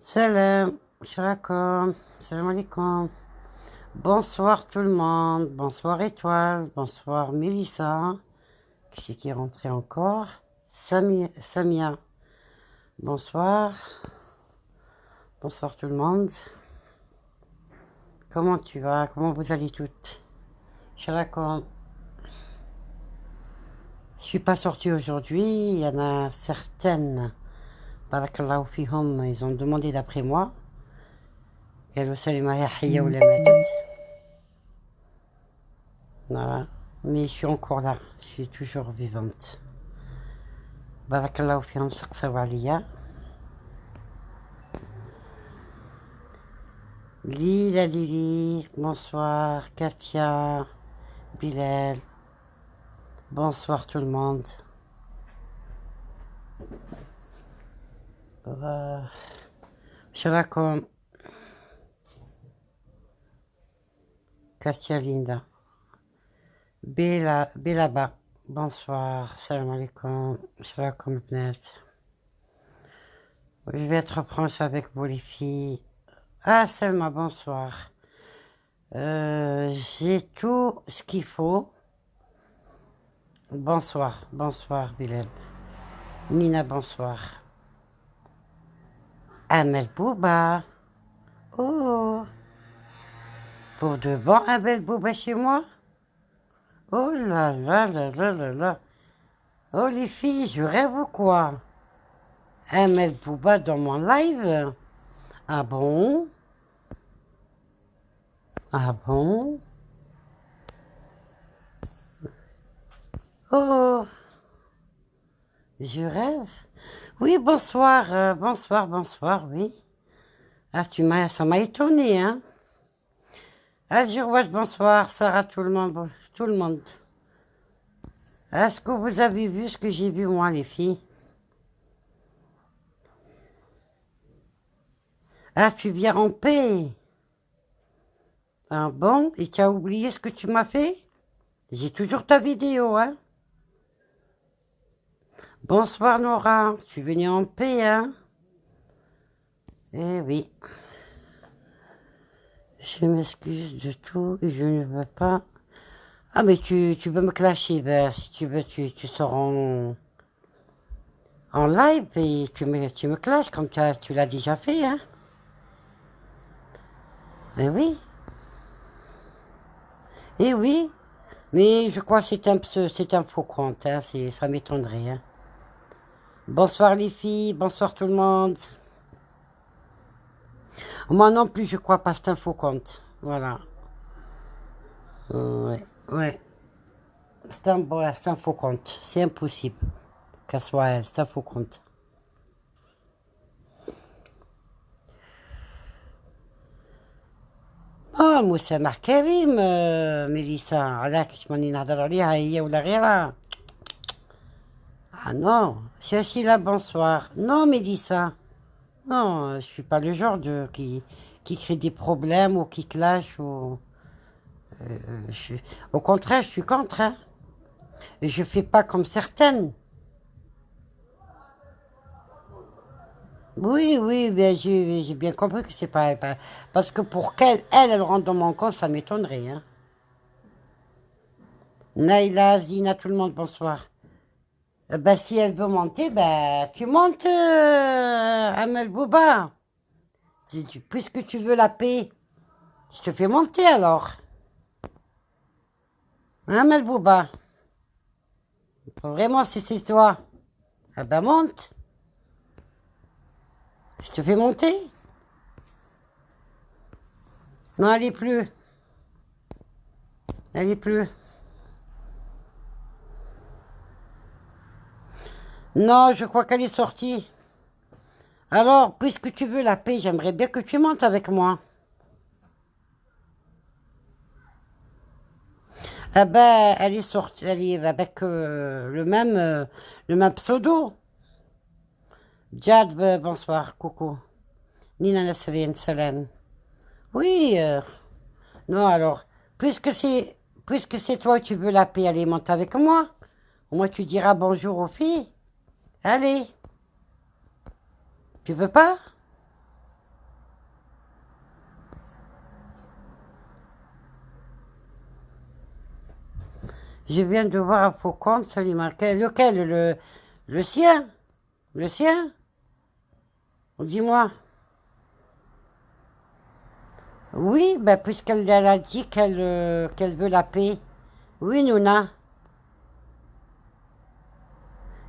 Salam, shalakom, salam alaikum. Bonsoir tout le monde, bonsoir Étoile, bonsoir Mélissa, qui c'est qui est rentré encore? Samia, bonsoir, bonsoir tout le monde. Comment tu vas? Comment vous allez toutes? Shalakom. Je suis pas sortie aujourd'hui, il y en a certaines, barakallahu fihom, ils ont demandé d'après moi. قالوا سلمى يا حية ولا ماتت. Voilà. Mais je suis encore là, je suis toujours vivante. Barakallahu fihom saqsaw aliya. Lila Lili, bonsoir. Katia, Bilal, bonsoir tout le monde. Shalakom. Katia Linda. Belaba, bonsoir. Salam alaikum. Shalakom Bnet. Je vais être franche avec vous les filles. Ah, Selma, bonsoir. J'ai tout ce qu'il faut. Bonsoir, bonsoir Bilal. Nina, bonsoir. Amel Bouba. Oh, pour de bon Amel Bouba chez moi? Oh là là là là là là. Oh les filles, je rêve ou quoi? Amel Bouba dans mon live? Ah bon? Ah bon? Oh, je rêve. Oui, bonsoir, bonsoir, oui. Ah, ça m'a étonné, hein. Azurwash, bonsoir, Sarah, tout le monde, tout le monde. Est-ce que vous avez vu ce que j'ai vu, moi, les filles? Ah, tu viens en paix. Ah bon? Et tu as oublié ce que tu m'as fait? J'ai toujours ta vidéo, hein? Bonsoir, Nora. Tu venais en paix, hein? Eh oui. Je m'excuse de tout et je ne veux pas... Ah, mais tu veux me clasher, ben, si tu veux, tu sors en live et tu me clashes comme tu l'as déjà fait, hein? Eh oui. Eh oui. Mais je crois que c'est un faux compte, hein, ça m'étonnerait, hein. Bonsoir les filles, bonsoir tout le monde. Moi non plus, je crois pas, c'est un faux compte. Voilà. Ouais, ouais. C'est un faux compte. C'est impossible qu'elle soit elle, c'est un faux compte. Oh, مسامح كريم ميليسا علاش ماني نهضر عليها هي ولا غيرها. Ah non, Chéchila, bonsoir. Non, Mélissa. Non, je suis pas le genre qui crée des problèmes ou qui clash ou... Au contraire, je suis contre, hein. Et je fais pas comme certaines. Oui, oui, ben j'ai bien compris que c'est pas... Parce que pour elle rentre dans mon compte, ça m'étonnerait, hein. Naïla, Zina, tout le monde, bonsoir. Bah, si elle veut monter, bah, tu montes, Amel Bouba. Puisque tu veux la paix, je te fais monter alors. Hein, Amel Bouba. Vraiment, si c'est toi, ah bah monte. Je te fais monter. Non, elle est plus. Elle est plus. Non, je crois qu'elle est sortie. Alors, puisque tu veux la paix, j'aimerais bien que tu montes avec moi. Ah ben, elle est sortie, elle est avec le même pseudo. Jad, bonsoir, coucou. Nina Nasrine, salam. Oui, non, alors, puisque c'est toi qui veux la paix, allez, monte avec moi. Moi, tu diras bonjour aux filles. Allez, tu veux pas? Je viens de voir un faux compte, Salima. Lequel? Le sien? Le sien? Dis-moi. Oui, ben, puisqu'elle elle a dit qu'elle veut la paix. Oui, Nouna.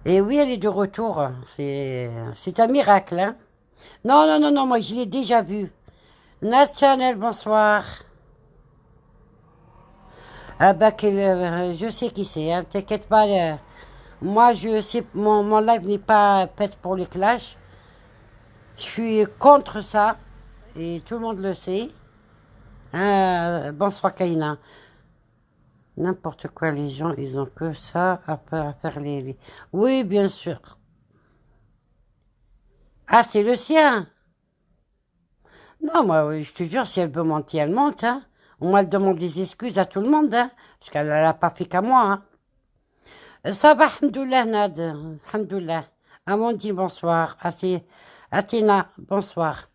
Et oui, elle est de retour. C'est un miracle, hein. Non, non, non, non, moi je l'ai déjà vu. Nat Chanel, bonsoir. Ah bah, je sais qui c'est, hein, t'inquiète pas. Moi, je sais, mon live n'est pas fait pour les clashs. Je suis contre ça, et tout le monde le sait. Bonsoir, Kaina. N'importe quoi, les gens, ils ont que ça à faire Oui, bien sûr. Ah, c'est le sien. Non, moi, oui, je te jure, si elle veut mentir, elle monte, hein. Au moins, elle demande des excuses à tout le monde, hein, parce qu'elle n'a pas fait qu'à moi, hein. Ça va, alhamdoulilah, Nad, alhamdoulilah. Amandine, bonsoir. Athéna, bonsoir.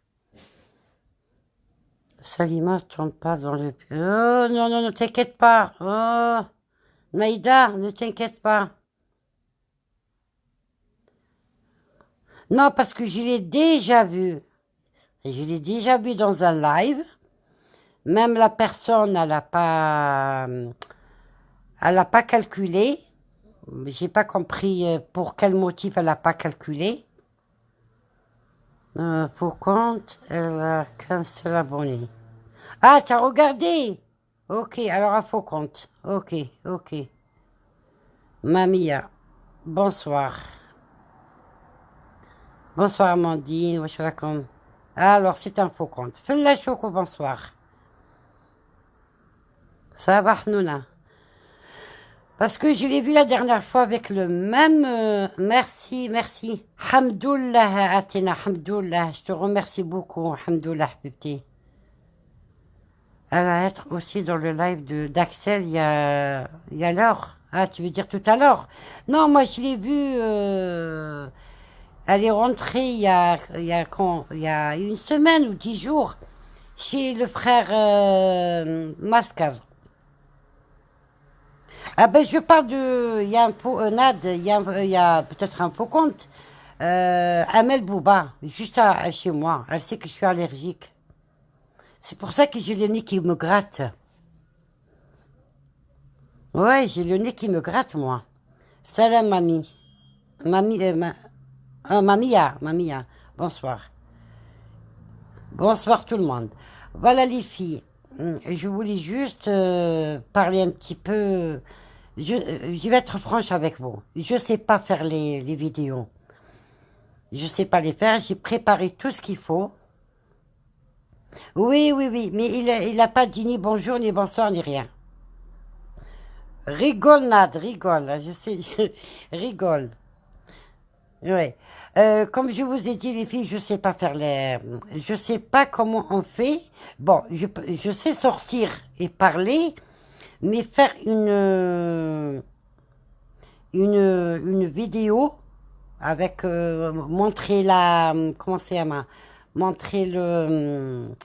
Salima, je tombe pas dans le... Oh, non, non, ne t'inquiète pas. Oh, Maïda, ne t'inquiète pas. Non, parce que je l'ai déjà vu. Et je l'ai déjà vu dans un live. Même la personne, elle a pas calculé. J'ai pas compris pour quel motif elle n'a pas calculé. Pour compte, elle a qu'un seul abonné. Ah, t'as regardé? Ok, alors à faux compte. Ok, ok. Mamia, bonsoir. Bonsoir Amandine, washalakom. Alors, c'est un faux compte. Fais la choco, bonsoir. Ça va, Hnouna. Parce que je l'ai vu la dernière fois avec le même... merci, merci. Hamdoullah, Athéna, hamdoullah. Je te remercie beaucoup, hamdoullah, petit. Elle va être aussi dans le live d'Axel il y a l'heure. Ah, tu veux dire tout à l'heure? Non, moi je l'ai vue. Elle est rentrée il y a une semaine ou 10 jours chez le frère Mascav. Ah ben je parle de. Il y a un faux Nad, il y a peut-être un faux compte. Amel Bouba, juste chez moi. Elle sait que je suis allergique. C'est pour ça que j'ai le nez qui me gratte. Ouais, j'ai le nez qui me gratte, moi. Salam, mamie. Mamie, mamia, mamia. Bonsoir. Bonsoir tout le monde. Voilà les filles. Je voulais juste parler un petit peu. Je vais être franche avec vous. Je sais pas faire les vidéos. Je sais pas les faire. J'ai préparé tout ce qu'il faut. Oui, oui, oui. Mais il a pas dit ni bonjour, ni bonsoir, ni rien. Rigole, Nad, rigole. Je sais, rigole. Ouais. Comme je vous ai dit, les filles, je sais pas faire je sais pas comment on fait. Bon, je sais sortir et parler, mais faire une vidéo avec montrer comment c'est, montrer une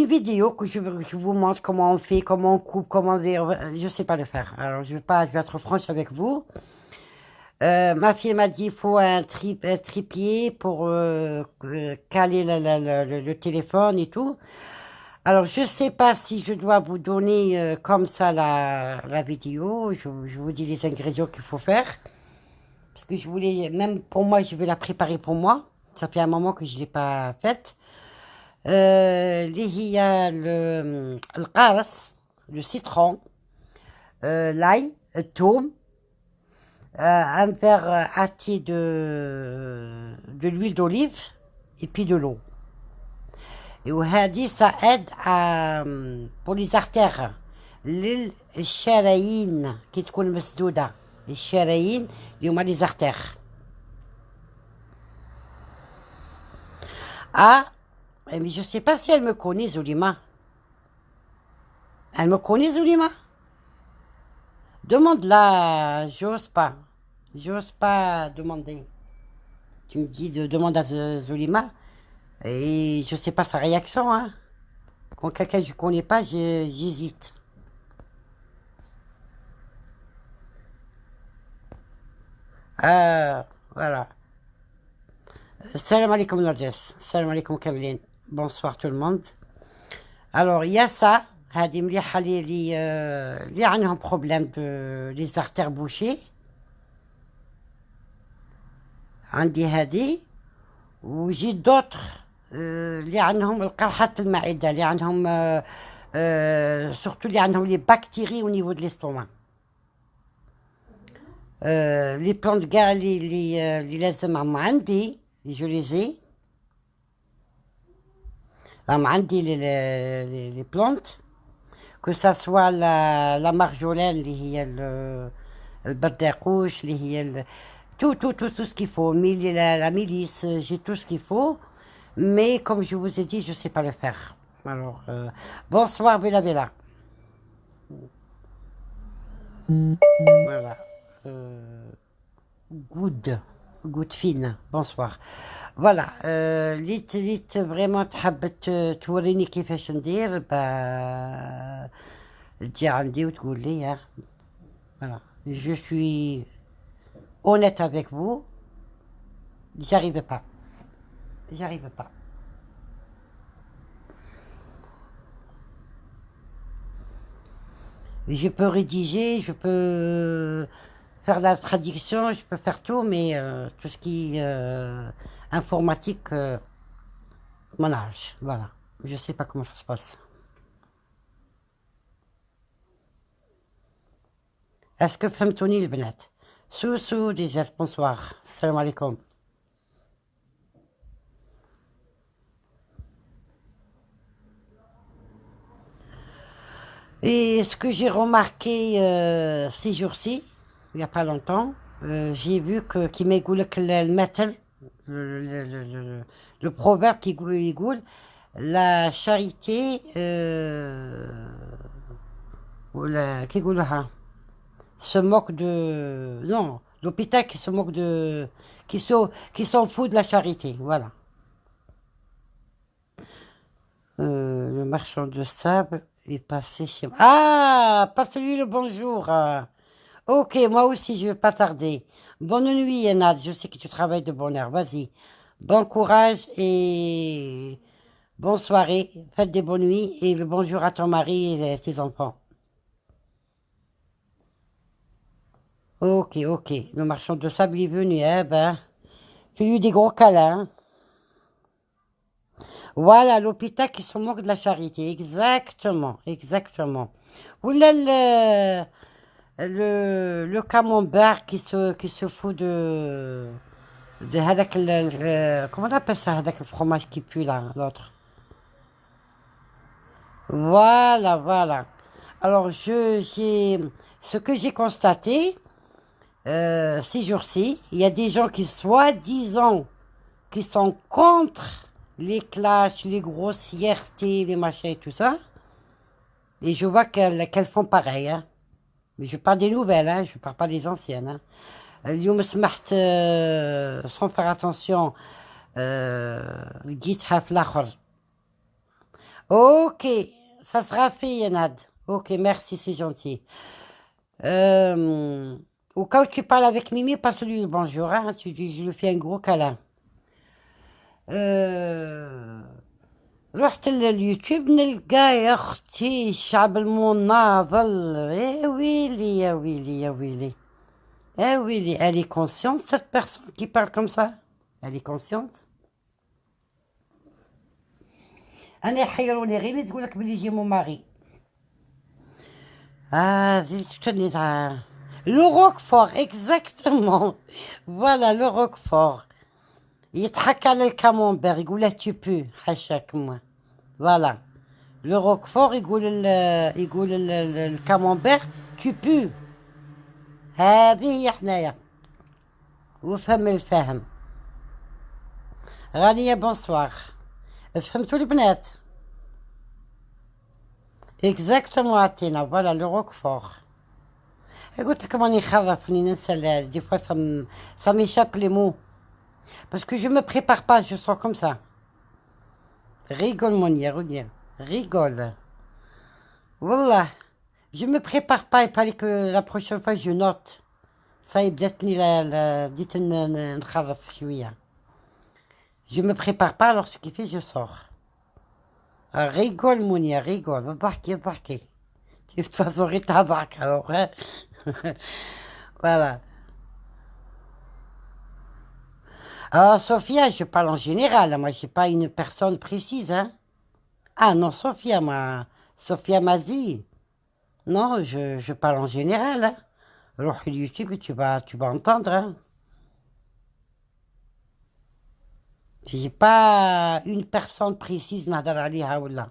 vidéo que je vous montre comment on fait, comment on coupe, comment je sais pas le faire. Alors je vais être franche avec vous. Ma fille m'a dit il faut un tripied pour caler le téléphone et tout. Alors je sais pas si je dois vous donner comme ça la vidéo. Je vous dis les ingrédients qu'il faut faire. Parce que je voulais, même pour moi, je vais la préparer pour moi. Ça fait un moment que je l'ai pas faite. Il y a le qaras, le citron, l'ail, le thym, un verre entier de l'huile d'olive et puis de l'eau. Et وهذه ça aide pour les artères للشرايين كي تكون مسدودة الشرايين اللي هما les artères. Ah, mais je sais pas si elle me connaît, Zulima. Elle me connaît, Zulima? Demande-la, j'ose pas. J'ose pas demander. Tu me dis de demander à Zulima. Et je sais pas sa réaction, hein. Quand quelqu'un que je connais pas, j'hésite. Voilà. Salam alaikum Narges. Salam alaikum Kameline. Bonsoir tout le monde. Alors, il y a ça. هذه مليحة اللي عندهم بروبليم دو لي زارتير بوشي. عندي هذه ويجي دوتر اللي عندهم القرحة المعدة اللي عندهم سورتو اللي عندهم لي باكتيري au niveau de l'estomac. لي بلانت كاع اللي لازمهم عندي اللي جو ليزي راهم عندي لي بلانت كو سا سوا لا مارجولين اللي هي البرداقوش اللي هي tout ce qu'il faut, la milice, j'ai tout ce qu'il faut, mais comme je vous ai dit, je ne sais pas le faire. Alors, bonsoir Bella Bella. Voilà. Good fine, bonsoir. Voilà, ليت فريمون تحب توريني كيفاش ندير تجي عندي وتقول لي. Voilà, je suis honnête avec vous, j'arrive pas. J'arrive pas. Je peux rédiger, je peux faire la traduction, je peux faire tout, mais tout ce qui est informatique, mon âge, voilà. Je sais pas comment ça se passe. Est-ce que فهمتوني البنات؟ سوسو ديزات bonsoir. Salam alaikum. Et ce que j'ai remarqué ces jours-ci, il n'y a pas longtemps, j'ai vu que qui m'égoule le metal, le proverbe qui égoule, la charité, qui égoule, se moque de... Non, l'hôpital qui se moque de... qui s'en fout de la charité, voilà. Le marchand de sable est passé chez moi. Ah, passe-lui le bonjour. Ok, moi aussi, je vais pas tarder. Bonne nuit, Yenad. Je sais que tu travailles de bonne heure. Vas-y. Bon courage et bonne soirée. Faites des bonnes nuits et le bonjour à ton mari et tes enfants. Ok. Le marchand de sable est venu. Eh ben, fais-lui des gros câlins. Voilà, l'hôpital qui se moque de la charité. Exactement. Oula, le camembert qui se fout de comment on appelle ça, avec le fromage qui pue là, l'autre. Voilà. Alors, ce que j'ai constaté, ces jours-ci, il y a des gens qui, soi-disant, qui sont contre les clashs, les grossièretés, les machins et tout ça. Et je vois qu'elles font pareil. Hein. Mais je parle des nouvelles, hein, je parle pas des anciennes. Hein. اليوم سمحت sans faire attention لقيتها في الآخر. Ok, ça sera fait Yanad. Ok, merci, c'est gentil. Au cas où tu parles avec Mimi, passe-lui le bonjour. Hein, je lui fais un gros câlin. رحت اليوتيوب نلقى يا اختي الشعب المناضل. يا ويلي elle est consciente cette personne qui parle comme ça, elle est consciente. انا يحيروني غير تقول لك بلي يجي مو ماري. Le Roquefort, exactement. Voilà, le Roquefort. يضحك على الكامونبير يقول له tu peux حاشاك moi. Voilà. Le Roquefort يقول الكامونبير tu peux. هذه هي حنايا. وفهم الفهم. غالية بونسوار. فهمتوا البنات؟ exactement عطينا. Voilà le Roquefort. قلت لكم راني خرفني ننسى دي فوا ça m'échappe les mots. Parce que je me prépare pas, je sens comme ça. Rigole Monia, rigole. Voilà. Je me prépare pas, il fallait que la prochaine fois je note. صايب جاتني بديت نخرف شوية. Je me prépare pas alors ce qui fait je sors. Rigole Mounia, rigole, بحكي بحكي. De toute façon ريت تبعك alors. Hein. Voilà. Ah, Sophia, je parle en général, moi je suis pas une personne précise, hein. Ah non, Sophia, moi, Sophia Mazi. Non, je parle en général, hein. Alors, sur YouTube, tu vas entendre, hein. J'ai pas une personne précise, نهضر عليها ولا.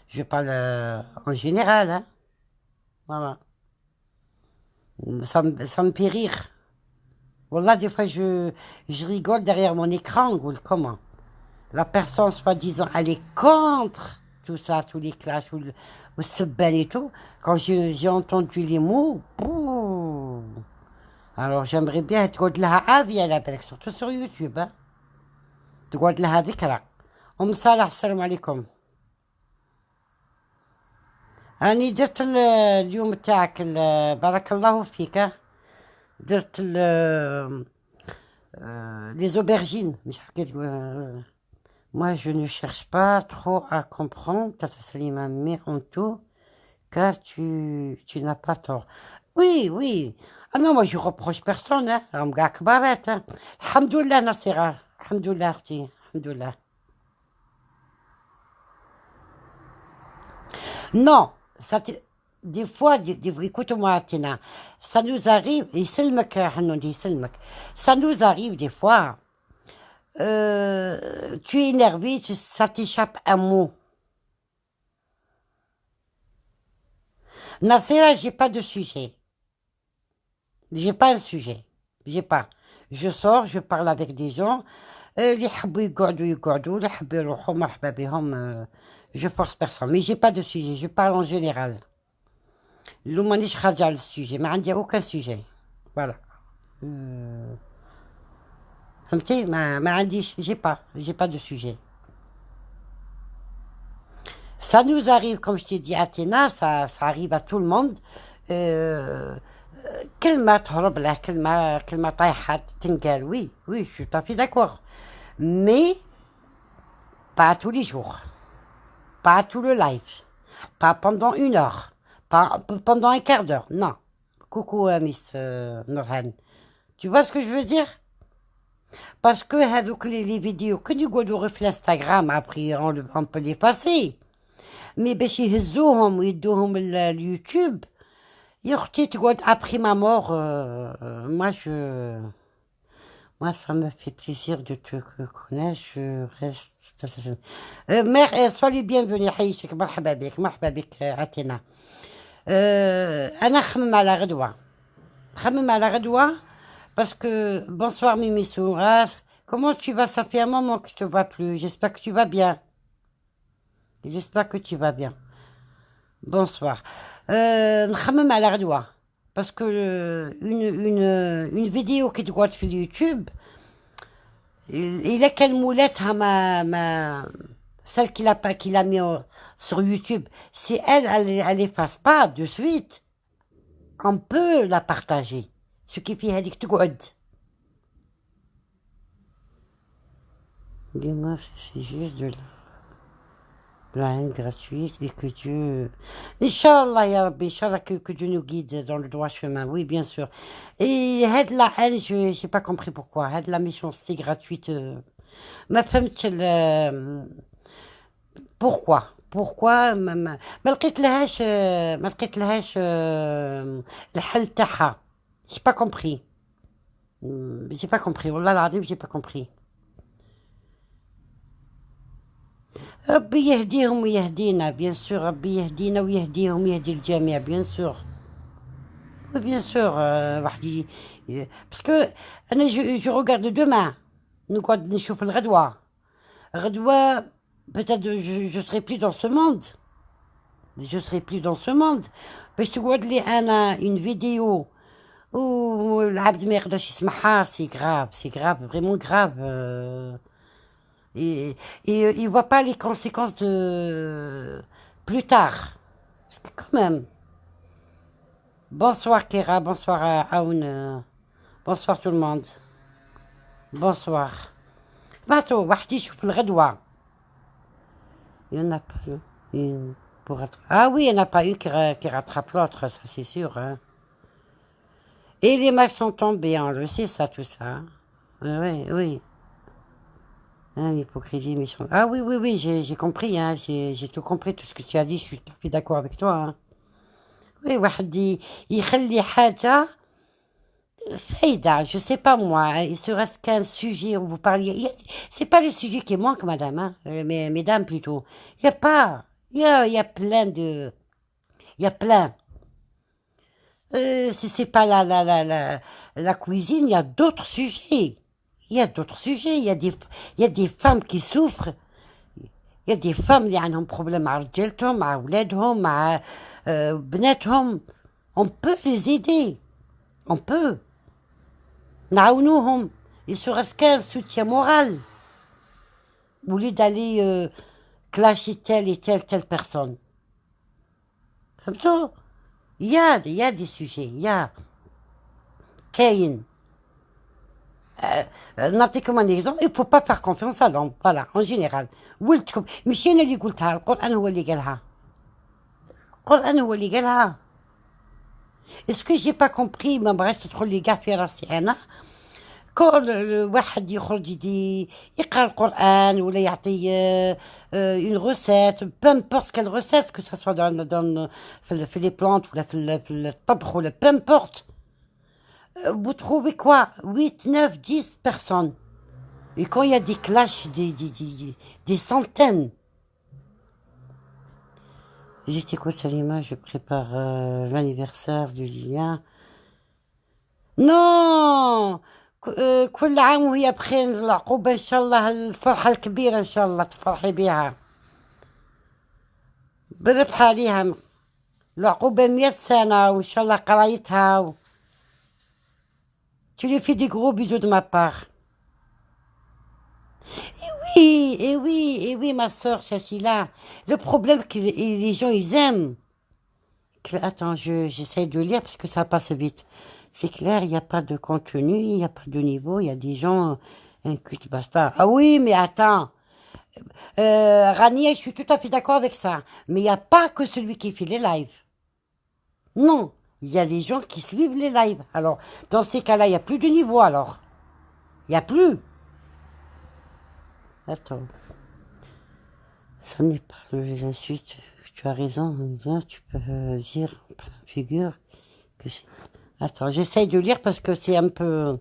Je parle en général, hein. Voilà. Ça me fait rire. Voilà, des fois, je rigole derrière mon écran, ou comment. La personne, soi-disant, elle est contre tout ça, tous les clashs, ou le seben et tout. Quand j'ai entendu les mots, bouh. Alors, j'aimerais bien تقعد لها عافية على بالك, surtout sur YouTube, hein. تقعد لها ذكرى. صالح السلام عليكم. أنا درت اليوم تاعك بارك الله فيك, ها. درت les aubergines, مش حكيت. Moi, je ne cherche pas trop à comprendre, Tata Salima, mais en tout, car tu n'as pas tort. Oui, oui. Ah non, moi, je reproche personne, hein. راهم كاع كبارات, hein. الحمد لله نصيرة. الحمد لله أختي. الحمد لله. Non, des fois, écoute-moi, Tina, ça nous arrive, يسلمك حنون, يسلمك. Ça nous arrive des fois, tu es énervé, ça t'échappe un mot. Nassera, j'ai pas de sujet. J'ai pas un sujet. J'ai pas. Je sors, je parle avec des gens. اللي يحبوا يقعدوا يقعدوا, اللي يحبوا يروحوا مرحبا بهم. Je force personne. Mais j'ai pas de sujet. Je parle en général. لو مانيش خارجة على السوجي, ما عندي aucun sujet. Voilà. فهمتي, ما عنديش, j'ai pas de sujet. Ça nous arrive, comme je t'ai dit, Athéna, ça arrive à tout le monde. كلمة تهرب له, كلمة طايحة تنقال, oui, je suis tout à fait d'accord. Mais, pas tous les jours. Pas tout le live. Pas pendant 1 heure. Pas pendant un quart d'heure. Non. Coucou, Miss Nurhan. Tu vois ce que je veux dire? Parce que les vidéos que nous avons sur Instagram, après, on peut les passer. Mais باش يهزوهم ويدوهم اليوتيوب, يا اختي تقعد après ma mort. Moi, ça me fait plaisir de te connaître. Je reste. Mère, sois les bienvenus. حييك, مرحبا بك, مرحبا بك, Athéna. أنا خمم على غدوة. خمم على غدوة. Parce que, bonsoir Mimissou. Ah, comment tu vas? Ça fait un moment que je te vois plus. J'espère que tu vas bien. J'espère que tu vas bien. Bonsoir. نخمم على غدوة. Parce que une vidéo qui تقعد في اليوتيوب, إلا كان مولاتها celle qu'il a mis sur YouTube, si elle efface pas de suite, on peut la partager. Ce qui fait هذيك تقعد. Dis-moi, c'est juste de la haine gratuite et que Dieu... Inch'Allah, ya Rabbi, Inch'Allah, que Dieu nous guide dans le droit chemin, oui, bien sûr. Et la haine, je n'ai pas compris pourquoi. La méchanceté gratuite, ma femme, pourquoi ما لقيت لهاش الحل تاعها. J'ai pas compris. J'ai pas compris. والله العظيم j'ai pas compris. ربي يهديهم ويهدينا, bien sûr. ربي يهدينا ويهديهم ويهدي الجميع, bien sûr. Oui, bien sûr. Parce que je regarde demain. نقعد نشوف الغدوة. Peut-être je serai plus dans ce monde. Je serai plus dans ce monde. باش تقعد لي أنا une vidéo où العبد ما يقدرش يسمعها, c'est grave, vraiment grave. Et il voit pas les conséquences de plus tard. Parce que quand même. Bonsoir Kera, bonsoir Aoun. Bonsoir tout le monde. Bonsoir. Bateau, وحدي شوف الغدوة. Il n'y en a pas une pour rattraper. Ah oui, il n'y en a pas une qui rattrape l'autre, ça c'est sûr. Hein. Et les masques sont tombés, on le sait ça, tout ça. Hein. Oui, oui. Hein, l'hypocrisie méchante. Ah oui, oui, oui, j'ai compris, hein, j'ai tout compris, tout ce que tu as dit, je suis tout à fait d'accord avec toi. Hein. Oui, واحد يخلي حاجة فايدة, je sais pas moi, hein, il serait-ce qu'un sujet où vous parliez. C'est pas le sujet qui manque, madame, hein, mesdames plutôt. Il y a pas. Il y a plein de. Il y a plein. Si c'est pas la cuisine, il y a d'autres sujets. Il y a d'autres sujets. Il y a des femmes qui souffrent. Il y a des femmes qui ont un problème مع رجالتهم, مع أولادهم, مع بناتهم. On peut les aider. On peut. نعاونوهم. Il serait-ce qu'un soutien moral. Au lieu d'aller clasher telle et telle personne. Comme ça, il y a des sujets, il y a كاين. نعطيكم un exemple, il ne faut pas faire confiance à l'homme, voilà, en général. ولدكم, ماشي أنا اللي قلتها, القرآن هو اللي قالها. القرآن هو اللي قالها. Est-ce que j'ai pas compris, ما بغيتش تدخل لي كاع في راسي أنا. كل واحد يخرج يقرا القرآن ولا يعطي une recette, peu importe quelle recette, que ce soit في les plantes ولا في الطبخ ولا peu importe. Vous trouvez quoi 8, 9, 10 personnes. Et quand il y a des clashs, des centaines. J'étais quoi, Salima, je prépare l'anniversaire du lien. Non كل عام وهي بخير العقوبة إن شاء الله الفرحة الكبيرة إن شاء الله تفرحي بها بالربح عليها العقوبة 100 سنة وإن شاء الله قرايتها Tu lui fais des gros bisous de ma part. Et oui, ma soeur Chachila. Le problème que les gens, ils aiment. Attends, j'essaie de lire parce que ça passe vite. C'est clair, il n'y a pas de contenu, il n'y a pas de niveau, il y a des gens, un culte basta. Ah oui, mais attends. Rania, je suis tout à fait d'accord avec ça. Mais il n'y a pas que celui qui fait les lives. Non, il y a les gens qui suivent les lives. Alors, dans ces cas-là, il n'y a plus de niveau alors. Il n'y a plus. Attends. Ça n'est pas les insultes. Tu as raison. Tu peux dire en pleine figure que c'est... Attends, j'essaye de lire parce que c'est un peu...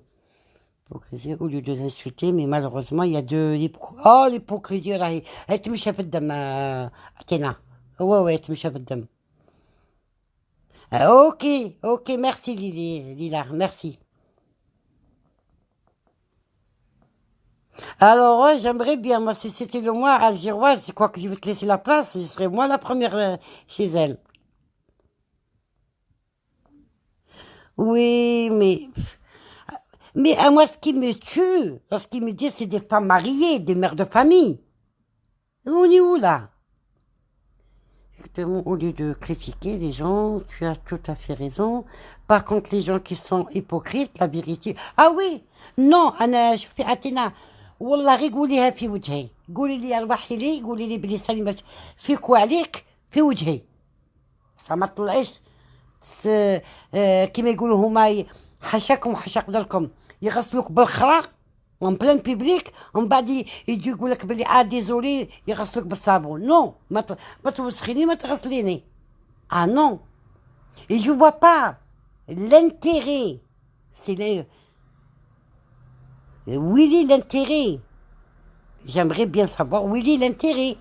Hypocrisie au lieu de les insulter, mais malheureusement, il y a de l'hypocrisie. Oh, l'hypocrisie, là, elle te مشى في الدم Athéna. Ouais, elle te مشى في الدم. Ok, merci Lila, merci. Alors, ouais, j'aimerais bien, moi, si c'était le mois algéroise, c'est quoi que je vais te laisser la place, ce serait moi la première chez elle. Oui, mais à moi, ce qui me tue, lorsqu'ils me disent c'est des femmes mariées, des mères de famille. On est où là? Exactement, au lieu de critiquer les gens, tu as tout à fait raison. Par contre, les gens qui sont hypocrites, la vérité. Ah oui, non, أنا شوفي أتينا والله غير قوليها في وجهي. قولي لي ارواحي لي قولي لي بلي سلمى فيك وعليك في وجهي. ما تطلعيش كيما يقولوا هما حشاكم وحشا قدركم يغسلوك بالخرا اون بلان بيبليك ومن بعد يجي يقول لك بلي ديزولي يغسلوك بالصابون نو ما توسخيني ما تغسليني نو et je vois pas l'intérêt c'est les où il est l'intérêt j'aimerais bien savoir où il est l'intérêt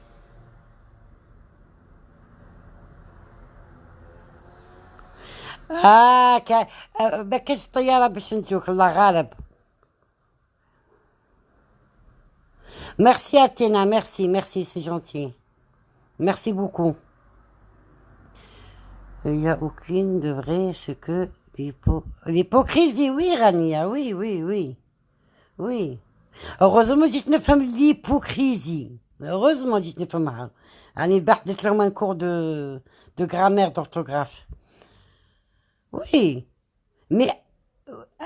ما كاينش طياره باش نجوك الله غالب merci Athéna merci c'est gentil merci beaucoup il n'y a aucune de vrai ce que l'hypocrisie oui Rania oui heureusement جيت نفهم l'hypocrisie heureusement جيت نفهمها يعني البارح درت لهم un cours de grammaire d'orthographe oui mais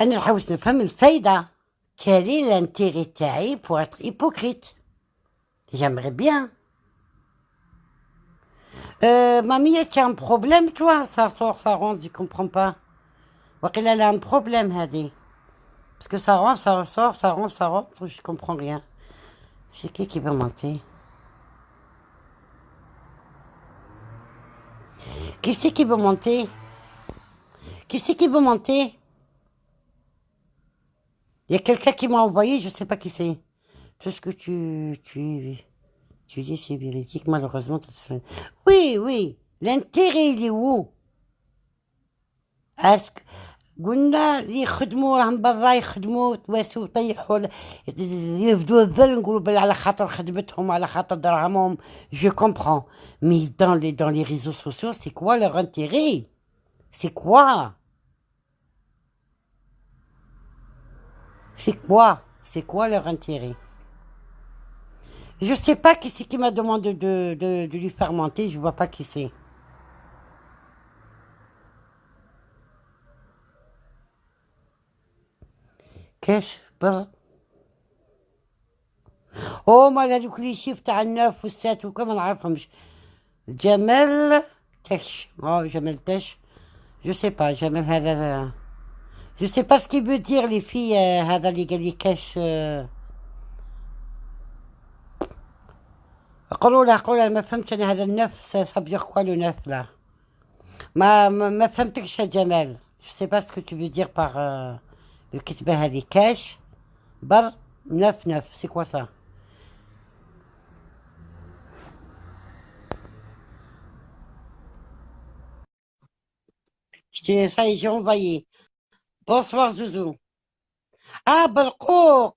أنا نحاول نفهم الفايدة. Quel est l'intérêt تاعي pour être hypocrite? J'aimerais bien. Mamie, tu as un problème, toi? Ça sort, ça rentre, je comprends pas. وقيل elle a un problème, هذه. Parce que ça rentre, ça ressort, ça rentre, je comprends rien. C'est qui veut monter? Qui c'est qui veut monter? Qui c'est qui veut monter? Il y a quelqu'un qui m'a envoyé, je sais pas qui c'est. Tout ce que tu dis, c'est véridique, malheureusement. Oui, oui. L'intérêt, il est où? Est-ce que قلنا يخدموا راهم برا يخدموا تواسوا يطيحوا يرفدوا الذل نقولوا بل على خاطر خدمتهم على خاطر دراهمهم. Je comprends. Mais dans les réseaux sociaux, c'est quoi leur intérêt? C'est quoi? C'est quoi? C'est quoi leur intérêt? Je sais pas qui c'est qui m'a demandé de lui faire monter, je vois pas qui c'est. كاش بر ما هذوك لي شيف تاع الناف والسات وكا ما نعرفهمش. جمال تش جمال تش. Je sais pas, جمال هذا. Je sais pas ce qu'il veut dire les filles هذا اللي قال لي كاش. قولوا له ما فهمتش انا هذا النف ça veut dire quoi le neuf là. ما فهمتكش يا جمال. Je sais pas ce que tu veux dire par الكتبة هذه كاش بر neuf c'est quoi ça? Ça y est, j'ai envoyé. Bonsoir Zouzou. Ah برقوق.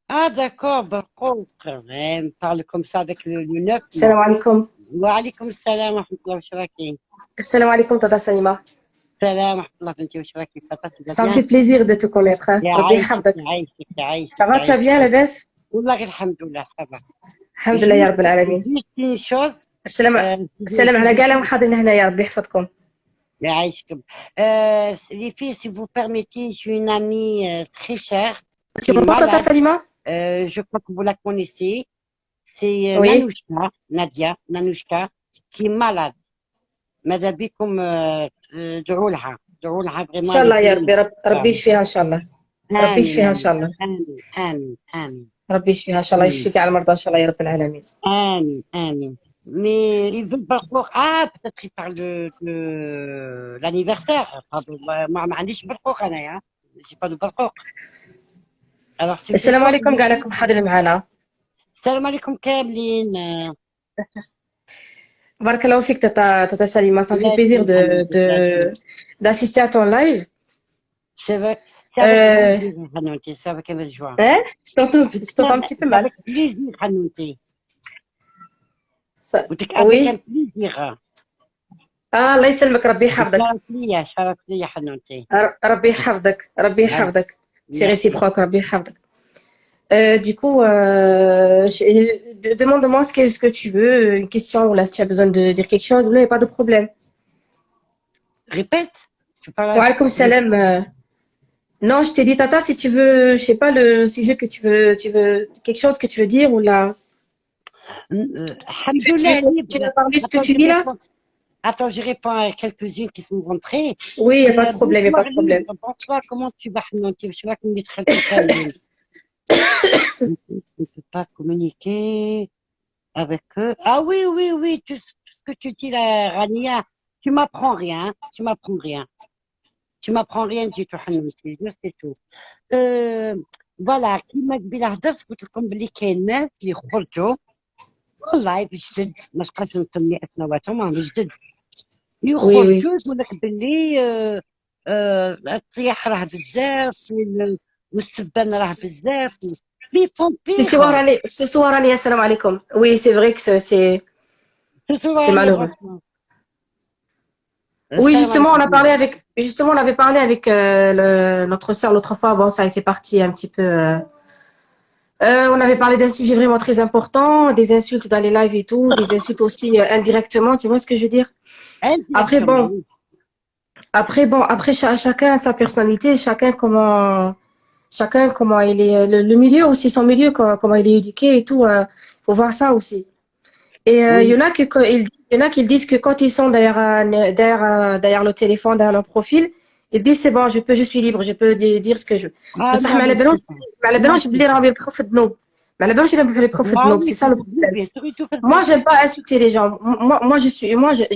Ah d'accord, برقوق. Elle me parle comme ça avec le neuf. السلام عليكم. وعليكم السلام ورحمة الله واش راكي؟ السلام عليكم تاتا سليمة. السلام ورحمة الله بنتي واش راكي؟ Ça me fait plaisir de te connaître. ربي يحفظك. يعيشك. Ça va, tu vas bien لاباس؟ والله غير الحمد لله صافا. الحمد لله يا رب العالمين. Juste une chose. السلام على كاع اللي حاضرين هنا يا ربي يحفظكم. يعيشكم. Les filles, si vous permettez, j'ai une amie très chère. Tu m'entends تاتا سليمة؟ Je crois que vous la connaissez. C'est Oui. Nanouchka, Nadia, Nanouchka, qui est malade. ماذا بكم ادعوا لها vraiment. إن شاء الله يا ربي ربي يشفيها إن شاء الله. ربي يشفيها إن شاء الله. آمين. ربي يشفيها إن شاء الله يشفي كاع المرضى إن شاء الله يا رب العالمين. آمين. Mais il veut pas croire. Ah, peut-être il parle de l'anniversaire. ما عنديش برقوق أنا j'ai pas de برقوق. Alors c'est. السلام عليكم كاع لكم حاضرين معنا. السلام عليكم كاملين. بارك الله فيك تاتا سليمة. Ça me fait plaisir d'assister à ton live. C'est vrai. Ça va qu'elle joie. Je t'entends un petit peu mal. Avec plaisir, Hanouti. Oui. Avec plaisir. الله يسلمك ربي يحفظك. شرف لي حنوتي. ربي يحفظك ربي يحفظك. C'est réciproque ربي يحفظك. Du coup, demande-moi ce que tu veux, une question ou là si tu as besoin de dire quelque chose, ou là il n'y a pas de problème. Répète. Wa alaykoum salam. Non, je t'ai dit Tata, si tu veux, je sais pas le sujet que tu veux quelque chose que tu veux dire ou là. Tu veux parler ce que tu dis là? Attends, je réponds à quelques-unes qui sont rentrées. Oui, il n'y a pas de problème, il n'y a pas de problème. Bonsoir, comment tu vas, Hanouti? Je suis là comme on ne peut pas communiquer avec eux. Ah oui, tout ce que tu dis là, Rania, tu m'apprends rien. Tu m'apprends rien du tout, Hanouti, c'est tout. Voilà, كيما قبيله هضرت قلت لكم بلي كاين ناس اللي خرجوا والله بجد ما بقاش نسمي اسماءاتهم راهم جدد يخرجوا يقول لك بلي الطياح راه بزاف والسبان راه بزاف. C'est Souarani, assalamu alaikum. Oui, c'est vrai que c'est malheureux. Oui, justement, on avait parlé avec notre sœur l'autre fois. Bon, ça a été parti un petit peu. On avait parlé d'un sujet vraiment très important, des insultes dans les lives et tout, des insultes aussi indirectement. Tu vois ce que je veux dire? Après, bon, Après, bon, après, chacun a sa personnalité, chacun comment il est, le milieu aussi, son milieu, comment il est éduqué et tout, faut voir ça aussi. Et il y Oui. en a il y en a qui disent que quand ils sont derrière le téléphone, derrière leur profil, ils disent c'est bon, je suis libre, je peux dire ce que je veux. Ah بصح non, ما على moi, je بالهمش sais pas. ما على Moi, بالهمش je sais بلي pas. راهم يبقوا في الذنوب. ما على بالهمش راهم يبقوا في Ah الذنوب, c'est oui, ça c'est le bien, problème. bien sûr, il faut faire Moi, de j'aime pas insulter les gens.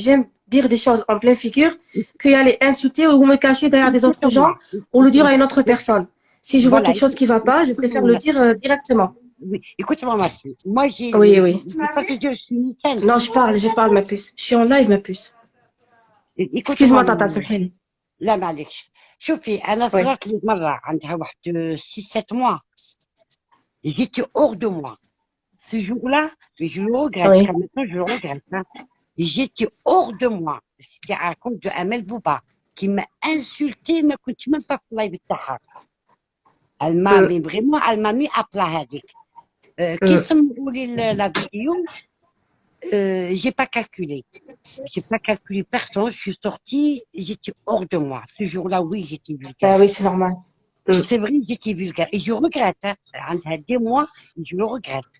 J'aime dire des choses en pleine figure que aller insulter ou me cacher derrière des autres gens écoute-moi. ou le dire à une autre personne. Si je vois Voilà, quelque chose qui va pas, je préfère le dire directement. oui, écoute-moi, ma fille. Moi, Oui, oui. c'est pas que je suis une sainte. Non, je parle, ma puce. Je suis en live, ma puce. Écoute-moi, Excuse-moi, tata, سامحيني. لا معليش. شوفي أنا Oui. صرات لي مرة عندها واحد 6 7 mois. J'étais hors de moi. Ce jour-là, mais je le regrette. Oui. Quand maintenant, je le regrette. Hein. J'étais hors de moi. C'était à cause de Amel Bouba qui m'a insulté, ما كنت même pas في اللايف تاعها. Elle m'a, Mm, mais vraiment, elle m'a mis à plat هذيك. كي mm. صوروا لي la vidéo, j'ai pas calculé. J'ai pas calculé personne. Je suis sortie, j'étais hors de moi. Ce jour-là, oui, j'étais Ah vulgaire. oui, c'est normal. Mm. C'est vrai, j'étais vulgaire. Et je regrette. Hein. عندها 2 mois, je le regrette.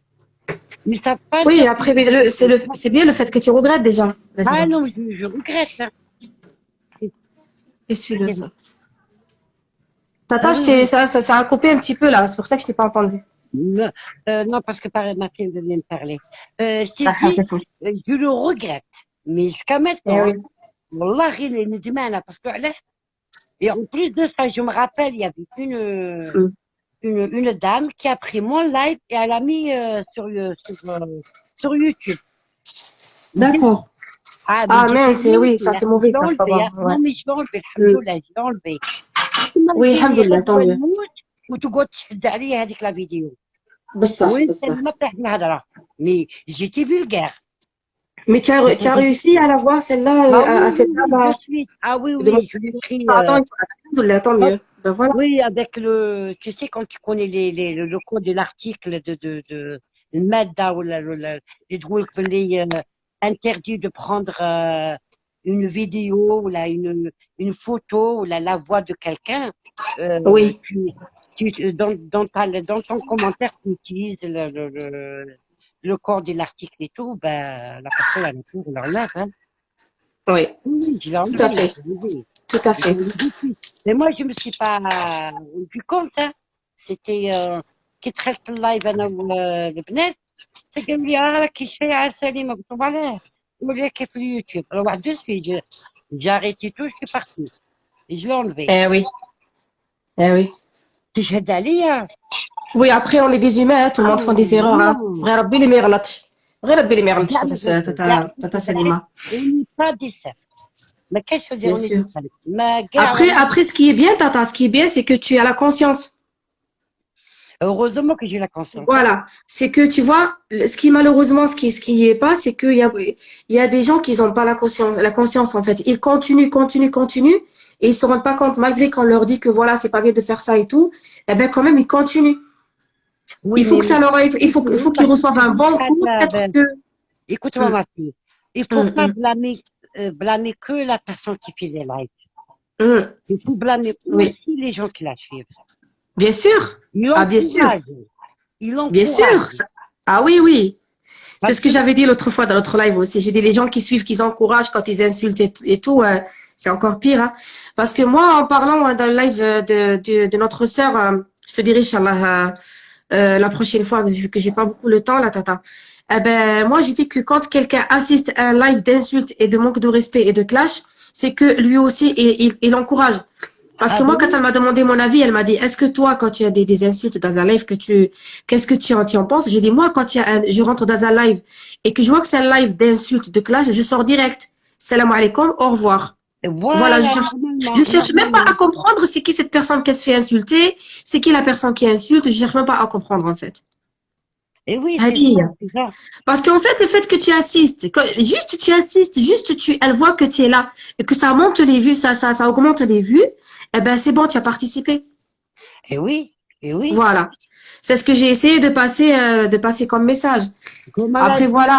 Mais ça veut pas Oui, dire que après, mais c'est bien le fait que tu regrettes déjà. Vas-y, ah va. non, je regrette. Hein. Essuie-le, ça. Ah Tata, oui, oui. ça a coupé un petit peu là. C'est pour ça que je t'ai pas entendu. Non, non, parce que ma fille vient me parler. Je t'ai Ah, dit, c'est tout. je le regrette. Mais jusqu'à Eh maintenant, oui. hein, Wallah, il est ندمانة parce que là, et en plus de ça, je me rappelle, il y avait Mm. une dame qui a pris mon live et elle a mis sur YouTube. D'accord. Ah, mais Ah, j'ai pas mince, enlevé, oui, ça hein. c'est Je mauvais, l'ai ça, faut pas enlevé, hein. voir. Ouais. Non, mais je l'ai enlevé, Mm. alhamdoulilah, je l'ai enlevé. Oui, Imagine alhamdoulilah, tant غدوة mieux. نموت وتقعد تشد عليا هذيك لا فيديو بصح وانت بصح. اللي ما بتحكي الهضرة مي جيتي فولغار Mais tu as réussi à la voir, celle-là, ah oui à oui cette oui dame, de suite ah oui de mon oui je l'ai pris pardon, alhamdoulilah, tant hop, mieux. Ben voilà. oui avec le tu sais quand tu connais le code de l'article de المادة ولا اللي تقول لك باللي interdit de prendre une vidéo ou là une photo ou là, la voix de quelqu'un, Oui. dans ton commentaire, tu utilises le corps de l'article et tout, ben, la personne, elle peut l'enlève, hein. Oui, Oui, je l'ai tout à enlevé, fait, je l'ai enlevé. tout à Je l'ai fait. enlevé tout de suite. Mais moi, je me suis pas rendu compte, hein. C'était, كي دخلت اللايف انا والبنات قالوا لي راكي شفاية على سليمة قلت لهم علاه قالوا لي كيف اليوتيوب alors واحد دو سويت j'ai arrêté tout je suis partie et je l'ai enlevé Eh oui, eh oui. تشهد عليا Oui, après, on est des humains, hein, tout le monde fait des erreurs, hein. non غير ربي اللي ما يغلطش. غير ربي اللي ما يغلطش، jamais تاتا سليمة. on n'est pas des saints ما كاينش dire Bien on est des sûr. saints ما كاع والله Après, ce qui est bien, tata, ce qui est bien, c'est que tu as la conscience. heureusement que j'ai la conscience hein. Voilà. C'est que, tu vois, ce qui, malheureusement, ce qui est pas, c'est qu'il y a des gens qui n'ont pas la conscience, en fait. Ils continuent, et ils se rendent pas compte, malgré qu'on leur dit que voilà, c'est pas bien de faire ça et tout, eh ben, quand même, ils continuent. Oui Il faut mais que ça leur, il faut qu'ils reçoivent un bon coup, peut-être que, écoute-moi Hum, ma fille il faut hum, pas hum, blâmer que la personne qui fait les lives hum. il faut blâmer Oui. aussi les gens qui la suivent Bien sûr. ils Ah, bien sûr. l'encouragent ils Bien l'encouragent sûr. Ah oui, oui. C'est parce ce que que j'avais dit l'autre fois dans l'autre live aussi. J'ai dit les gens qui suivent, qui encouragent quand ils insultent et tout, c'est encore pire. Hein. Parce que moi, en parlant dans le live de notre sœur, je te dirai, Inch'Allah, la prochaine fois, vu que j'ai pas beaucoup le temps, là, tata. Eh ben, moi, j'ai dit que quand quelqu'un assiste à un live d'insultes et de manque de respect et de clash, c'est que lui aussi, il encourage. Parce ah que ben moi, quand oui elle m'a demandé mon avis, elle m'a dit, est-ce que toi, quand tu as des insultes dans un live, qu'est-ce que tu en penses? J'ai dit, moi, quand je rentre dans un live et que je vois que c'est un live d'insultes, de clash, je sors direct. Salam alaikum, au revoir. Voilà, voilà je normalement cherche même pas à normalement comprendre c'est qui cette personne qui se fait insulter, c'est qui la personne qui insulte, je cherche même pas à comprendre, en fait. et oui c'est ça Hadi. c'est ça Parce qu'en fait, le fait que tu assistes, juste tu assistes, elle voit que tu es là et que ça monte les vues, ça augmente les vues, eh ben, c'est bon, tu as participé. et oui et oui Voilà. C'est ce que j'ai essayé de passer comme message. comme elle a Après, dit voilà.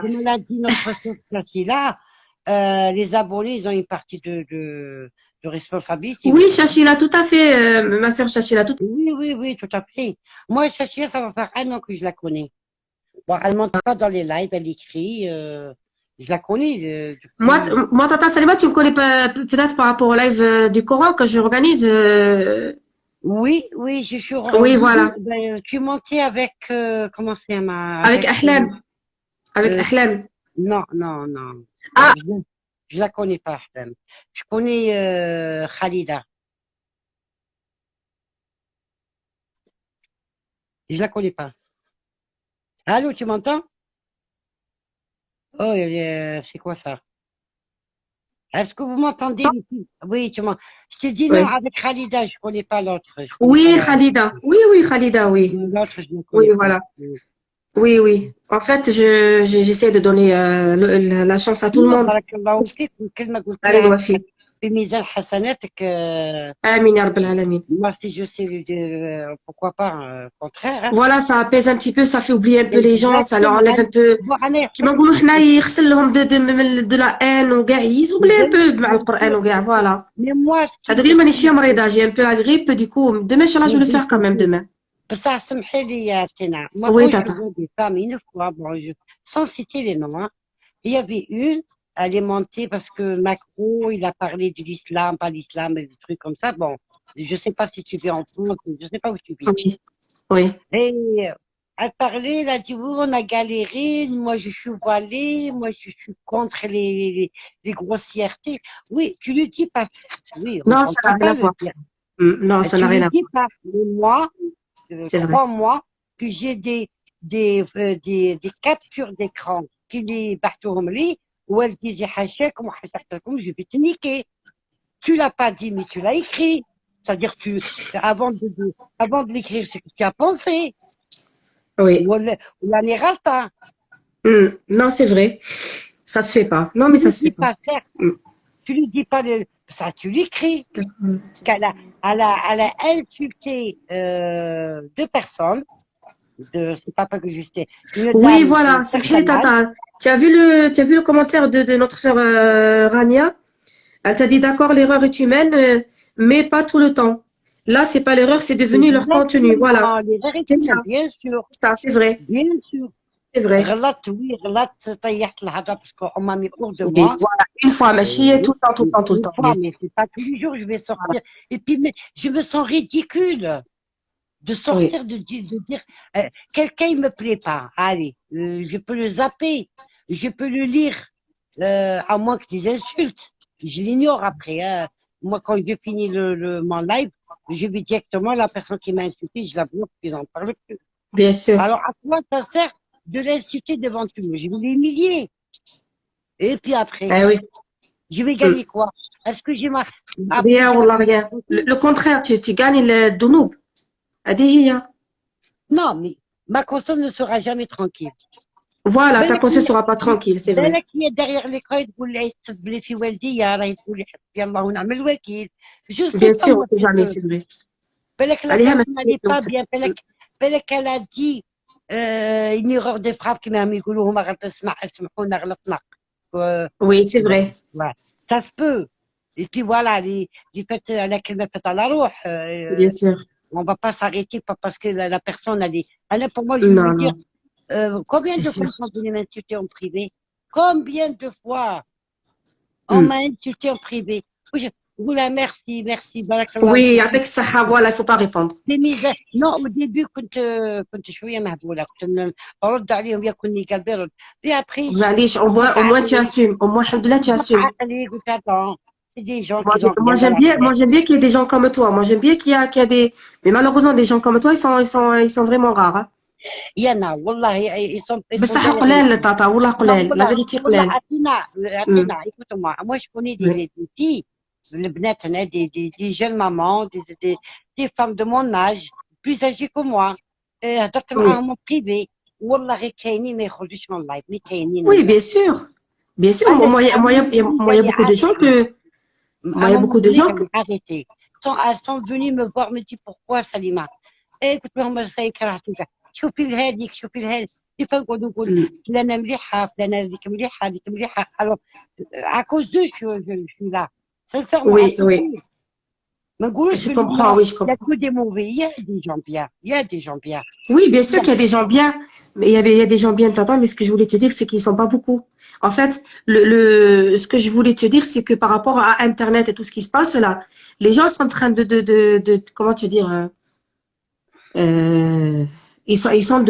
comme elle a dit notre sœur qui est là les abonnés, ils ont une partie de responsabilité Oui, aussi. Chachila, tout à fait, ma sœur Chachila, tout. Oui, oui, oui, tout à fait. Moi, Chachia, ça va faire 1 an que je la connais. Bon, elle monte pas dans les lives, elle écrit. Je la connais depuis. Moi, Tata Salima, tu me connais pas, peut-être par rapport au live du Coran que je organise. Oui, oui, je suis. Oui, Oui, voilà. ben, je suis montée avec. Comment c'est ma. Avec Avec. Ahlam. Avec Euh, Ahlam. non, non, non. Ah, Je, je la connais pas, Ahlam. Je connais Khalida. Je la connais pas. Allô, tu m'entends? Oh, c'est quoi ça? Est-ce que vous m'entendez, les filles? Oui, tu m'entends. Je te dis non, oui. avec Khalida, je connais pas l'autre. Je connais pas Oui, Khalida. Oui, oui, Khalida, oui. l'autre, je ne Oui, connais pas. voilà. Oui, oui. En fait, j'essaie de donner la chance à tout le monde. بارك الله فيك والكلمة Allez, قلتيها Wafi. في ميزان حسناتك Amin, ya Rabbal Alamin. moi si je sais pourquoi pas au contraire hein. Voilà, ça apaise un petit peu, ça fait oublier un peu les gens, ça leur Exactement enlève un peu. bon أنا كيما يعطيك نقولوا حنا يغسل لهم de la haine وكاع يزوبلي un peu مع bien القرآن sûr وكاع فوالا. mais moi ce qui هذا me غير ce ماني qui شي me fait مريضة, j'ai un peu la grippe, du coup, demain, Inch'Allah, je vais le faire quand même demain. بصح سمحي لي يا تينا moi Oui, quand je tata. vois des femmes une fois bon sans citer les noms hein, il y avait une elle est montée parce que Macron il a parlé de l'islam pas l'islam et des trucs comme ça bon je sais pas si tu vis en France je sais pas où tu vis. Oui, oui. Et elle parlait, elle a dit, oui, on a galéré, moi je suis voilée, moi je suis contre les grossièretés. Oui, tu le dis pas, certes, oui, on Non, ça n'a t'entend rien pas à le voir, dire. ça. Non, ça n'a Tu le rien à dis voir. pas. Mais moi, C'est vrai. crois-moi que j'ai des captures d'écran qui les بعتوهم لي où elle disait حاشاكم وحشرتكم, je vais te niquer. Tu l'as pas dit, mais tu l'as écrit. C'est-à-dire avant de l'écrire, c'est que tu as pensé. Oui. ولا راني غلطة. Non, c'est vrai. Ça se fait pas. Non, Tu mais ça lui se fait dis pas. pas, certes, Mm. tu lui dis pas ça, tu l'écris. Elle a insulté 2 personnes, c'est pas que je sais, une Oui, dame voilà. d'un Samhili certain âge. tata. Tu as vu le commentaire de notre sœur Rania? Elle t'a dit d'accord, l'erreur est humaine, mais pas tout le temps. Là, c'est pas l'erreur, c'est devenu leur contenu. Voilà. Exactement, les vérités, C'est ça. bien sûr, Ça, c'est vrai. bien sûr. C'est vrai. غلطت oui غلطت طيحت الهضره parce qu'on m'a mis hors de Oui, moi. voilà. Une fois, mais chier tout Oui, le temps, tout le temps, tout le une temps. fois, Bien sûr. mais c'est pas tous les jours je vais Voilà. sortir. Et puis, mais, je me sens ridicule. De Oui. sortir, de dire, quelqu'un il me plaît pas, allez, je peux le zapper, je peux le lire, à moins que des insultes. Je l'ignore après. Hein. Moi, quand je finis mon live, je vais directement la personne qui m'a insulté, je la bloque, puis j'en parle plus. Bien sûr. Alors, à quoi ça sert de l'insulter devant tout le monde? Je vais l'humilier. Et puis après, Eh oui. je vais Mm. gagner quoi? Est-ce que j'ai après, Rien, j'ai ma والله rien. Le contraire, tu gagnes le dounoub. هذه هي. non, mais ma conscience ne sera jamais tranquille. Voilà, ta بالك conscience sera pas tranquille, c'est vrai. بالك هي derrière l'écran تقول لي تصب لي في والديا راهي تقول لي حسبي الله ونعم الوكيل جو سي Bien با sûr, on moi sait jamais, c'est vrai. بالك la عليها personne elle est مسؤولية. pas bien بالك elle a dit une erreur de frappe كما هم يقولوا هما غلط سمحونا غلطنا Oui, c'est vrai. voilà. Ça se peut et puis voilà les fêtes على كلمة فات على روح Bien sûr. on va pas s'arrêter pas parce que la personne elle est pour moi je vais Non, lui dire non, combien c'est de fois sûr. ils sont venus m'insulter en privé combien de fois on Mm. m'a insulté en privé. Oui, voilà, merci, merci, barakallahu Oui, fik. avec ça, voilà, il faut pas répondre. Les mises- Non, au début, كنت شوية مهبولة كنت برد عليهم يكونني قلبي رد. Puis après, معليش, عقلت au moins tu عقلي assumes. Au moins, alhamdoulilah, tu عقلت assumes. عقلي قلت attends, c'est des gens Moi, qui n'ont rien dans la moi, tête. j'aime bien qu'il y ait des gens comme toi. Moi, j'aime bien qu'il y a des, mais malheureusement, des gens comme toi, ils sont vraiment rares, hein. Il y en a, wallah, ils sont بصح derrière les قلال تاتا والله Non, قلال. La voilà, vérité voilà, قلال. Mm. Athéna, écoute-moi. Moi, je connais Oui. des filles, le bnet, hein, des jeunes mamans, des femmes de mon âge, plus âgées que moi. هضرت Oui. معاهم en privé. والله كاينين ما يخرجوش من اللايف، مي كاينين Oui, والله. bien sûr. Bien sûr. انا Moi, il y a beaucoup de gens à moi, un il y a moment beaucoup de donné, gens j'avais arrêté. Elles sont venues me voir, me dire pourquoi Salima. قلت لهم ساي كرهتك شوفي لهذيك شوفي لهذيك كيف نقول فلانة مليحة، فلانة هذيك مليحة، هذيك مليحة. Alors, à cause d'eux, je suis là. Sincèrement, à Oui, cause oui. d'eux. ما نقولوش Je باللي comprends, oui, je il y a comprends. que des mauvais. Il y a des gens bien. Il y a des gens bien. Oui, bien sûr Il qu'il y a des gens bien, mais il y a des gens bien dedans, mais ce que je voulais te dire, c'est qu'ils sont pas beaucoup. En fait, ce que je voulais te dire, c'est que par rapport à Internet et tout ce qui se passe là, les gens sont en train comment te dire, ils sont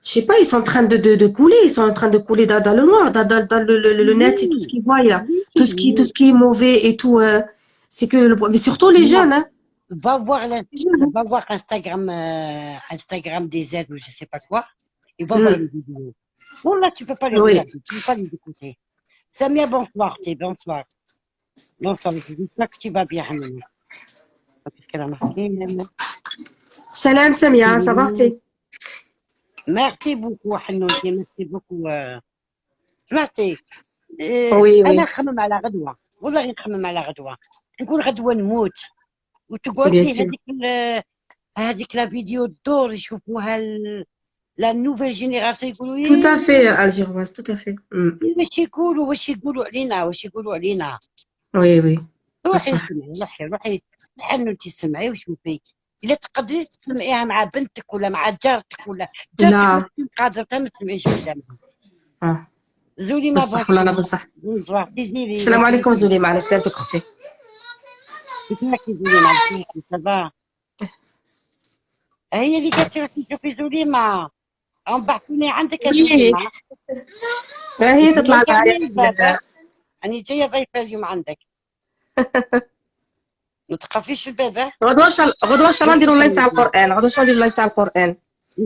je sais pas, ils sont en train de couler, ils sont en train de couler dans le noir, dans le net et tout ce oui, qu'ils voient là, oui, tout mais ce qui est mauvais et tout, c'est que, mais surtout les non. jeunes, hein. Surtout les jeunes, hein. Va voir Instagram, Instagram des aides ou je sais pas quoi, et va voir Mm. les vidéos. Bon, là, tu peux pas les Oui. regarder, tu peux pas les écouter. Samia, bonsoir, t'es bonsoir. Bonsoir, j'espère que tu vas bien, Hamani. Qu'est-ce qu'elle a marqué, elle? Salam Samia, ça va, t'es? Merci beaucoup, Hanoutي, merci beaucoup. سمعتي؟ Oui, انا oui, نخمم على غدوه، والله نخمم على غدوه، نقول غدوه نموت وتقعد bien لي sûr. هذيك لا فيديو الدور يشوفوها لا نوفيل جينيراسيون يقولوا Tout à ايه fait, Algéroise, tout à fait. Mm. واش يقولوا علينا، واش يقولوا علينا. Oui, oui, c'est روحي ça. اسمعي، روحي حنوتي اسمعي وشوفي. الا تقدري تسمعيها مع بنتك ولا مع جارتك ولا جارتك ما لا تكون قادره ما تسمعيش قدامها. آه. زولي ما بصح ولا لا بونسوار. بصح. بونسوار تيزيري السلام لاباس عليكم عليك. زولي، مع سلامتك اختي. كيف راكي زولي مع سافا؟ هي اللي قالت لي راكي تشوفي زوليما، هم بعثوني عندك يا وي زوليما. هي قلت لها تطلع معايا يعني الباب، راني جايه ضيفه اليوم عندك، ما تخافيش الباب. غدوه ان شاء الله، غدوه ان شاء الله نديروا اللايف تاع ان القران، غدوه ان شاء الله نديروا اللايف تاع القران.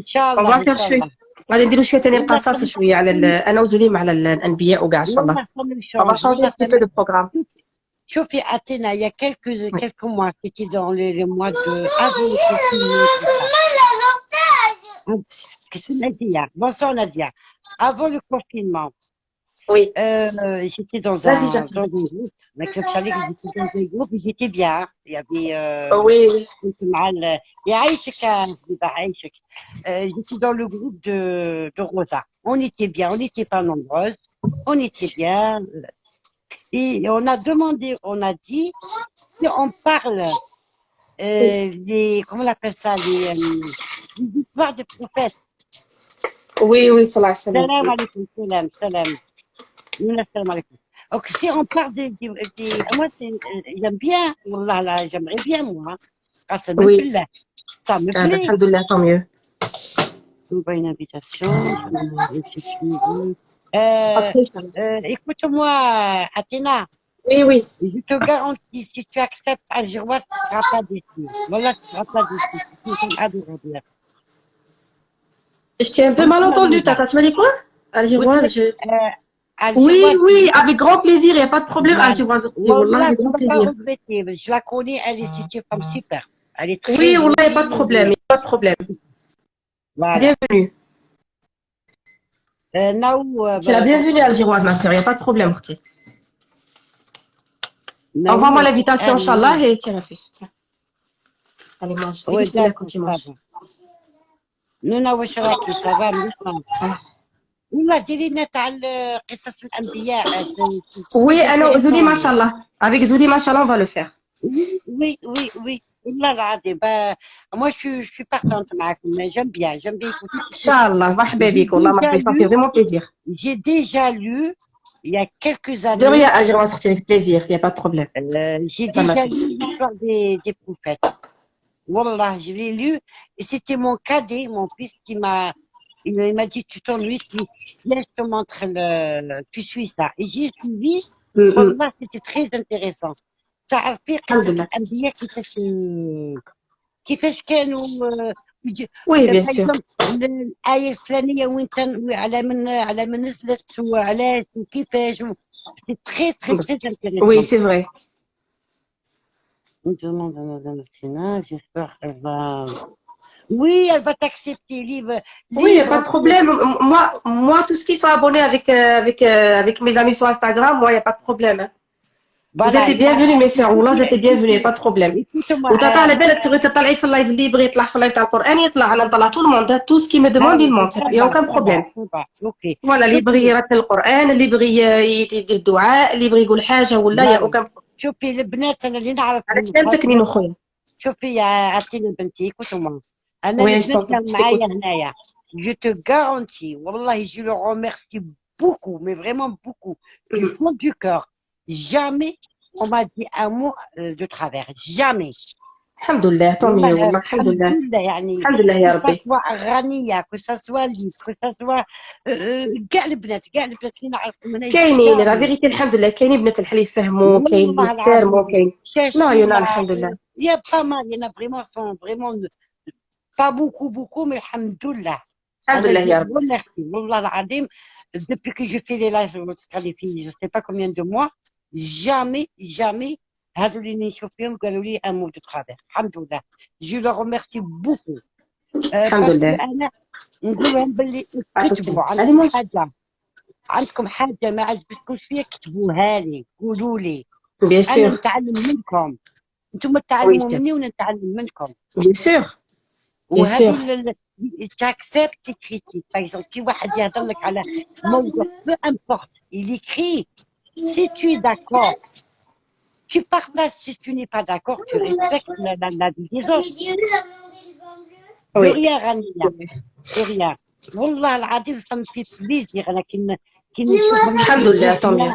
شاء اون الله، ان فا شاء شوي، الله. غادي نديروا شويه تاني والله القصص خمم شويه على انا وزوليم على الانبياء وكاع ان شاء الله. والله خمم اون فا شونج، شونجي والله un petit peu خمم. de programme. شوفي Athéna, il y a quelques mois, c'était dans les mois de avant le confinement, tout ça. Qu'est-ce que Nadia? Bonsoir Nadia. Avant le confinement, Oui. j'étais dans Vas-y, dans j'attends. un groupe. Avec le chalet, j'étais dans un groupe et j'étais bien, hein. Il y avait Oui, oui. كنت مع يعيشك يا حبيبة عايشك. J'étais dans le groupe de Rosa. On était bien, on n'était pas nombreuses, on était bien. Et on a demandé, on a dit, si on parle comment on appelle ça, les histoires des prophètes. Oui, oui, صلى الله عليه وسلم. Salam alaikum, salam, salam. Salam alaikum. Donc, si on parle moi, j'aime bien, wallah, là, j'aimerais bien, moi. Ah, ça me Oui. plaît. Ça me Ah, bah, plaît. alhamdoulilah, tant mieux. Envoie une invitation. Je suis. Après, ça va. Écoute-moi, Athéna. Oui, oui. Je te garantis, si tu acceptes Algéroise, tu ne seras pas déçu. Voilà, tu ne seras pas déçu. C'est une femme adorable. Je t'ai un peu mal entendu, Tata. Tu m'as dit quoi? Algéroise, je... Oui, Algéroise, oui, avec grand plaisir, il n'y a pas de problème, voilà. Algéroise. Wallah, Wallah, avec tu ne grand vas pas plaisir. regretter. Je la connais, c'est une femme super. Elle est très Oui, Wallah, il n'y a pas de problème, il gentille. n'y a pas de problème. Voilà. Bienvenue. Naou, C'est la bienvenue, Algéroise, ma sœur, il n'y a pas de problème, Khti. Envoie-moi Naou, l'invitation, Inch'Allah, et tiens, la fille. Tiens. Allez, mange. Et oui, bismillah quand d'accord, tu ça manges. va. Nous, واش راكي ça va مليحة. Ah. والله ديري لنا تاع قصص الأنبياء. Oui, C'est alors, Zouli, intéressant. Machallah. Avec Zouli, Machallah, on va le faire. Oui, oui, oui, oui. والله العظيم. Moi, je suis partante معاكم. Mais j'aime bien écouter. Inch'Allah, marhaba bik. Wallah, marhaba, ça fait vraiment plaisir. J'ai déjà lu, il y a quelques De rien, années, Algéroise, Khti, avec plaisir, il n'y a pas de problème. j'ai Ça m'a déjà fait. lu l'histoire des prophètes. Wallah, je l'ai lu et c'était mon cadet, mon fils, il m'a dit, tu t'ennuies, laisse, je te montre tu suis ça. Et j'ai suivi, Wallah, c'était très intéressant. تعرفي قصة Alhamdulillah. الأنبياء كيفاش كانوا Oui, bien باغ sûr. اكزومبل الآية الفلانية على من نزلت وعلاش وكيفاش. C'est très, très, très Oui, intéressant. c'est vrai. On demande à Madame Tina, j'espère qu'elle va. Oui, elle va t'accepter libre. Oui, il n'y a pas Libre. de problème. Moi, tout ce qui sont abonnés avec mes amis sur Instagram, moi, il n'y a pas de problème, hein. Vous êtes les bienvenus, mes sœurs. والله vous êtes les bienvenus, pas de problème. وتطلع على بالك تبغي تطلعي في اللايف اللي يبغي يطلع في اللايف تاع القرآن يطلع. انا نطلع tout le monde, tout ce qui me demande il monte. Il y a aucun problème. Voilà, اللي يبغي يرتل القرآن، اللي يبغي يدير دعاء، اللي يبغي يقول حاجة ولا يا aucun problème. شوفي البنات انا اللي نعرف سلامتك نينو خويا. شوفي يا عتيلة بنتي كنتم انا البنات معايا هنايا je te garantis والله je le remercie beaucoup mais vraiment beaucoup du fond du cœur. Jamais on m'a dit un mot de travers, jamais. الحمد لله طمني والله الحمد لله يعني الحمد لله يا ربي. que ça soit غنية que ça soit libre que ça soit كاع البنات اللي نعرفهم هنا كاينين لا فيغيتي الحمد لله كاينين بنات الحلال يفهموا كاين اللي يحترموا كاين لا يونا الحمد لله. Il y a pas mal, il y en a vraiment sont vraiment pas beaucoup mais الحمد لله. الحمد لله يا رب. والله العظيم depuis que je fais les lives je sais pas combien de mois jamais هادو اللي نشوف فيهم قالوا لي un mot de travers. الحمد لله. Je leur remercie beaucoup. الحمد لله. انا نقول لهم باللي كتبوا عندكم حاجه ما عجبتكمش فيها كتبوها لي قولوا لي. انا نتعلم منكم انتم تعلموا مني وانا نتعلم منكم. بيان سور وهذا تاكسبت كريتيك باغ اكزومبل كي واحد يهضر لك على موضوع بو امبورت il écrit si tu es d'accord tu partages, si tu n'es pas d'accord tu respectes la vie des autres. de rien Rania de rien والله العظيم ça me fait plaisir انا كي نشوف الحمد لله طمني.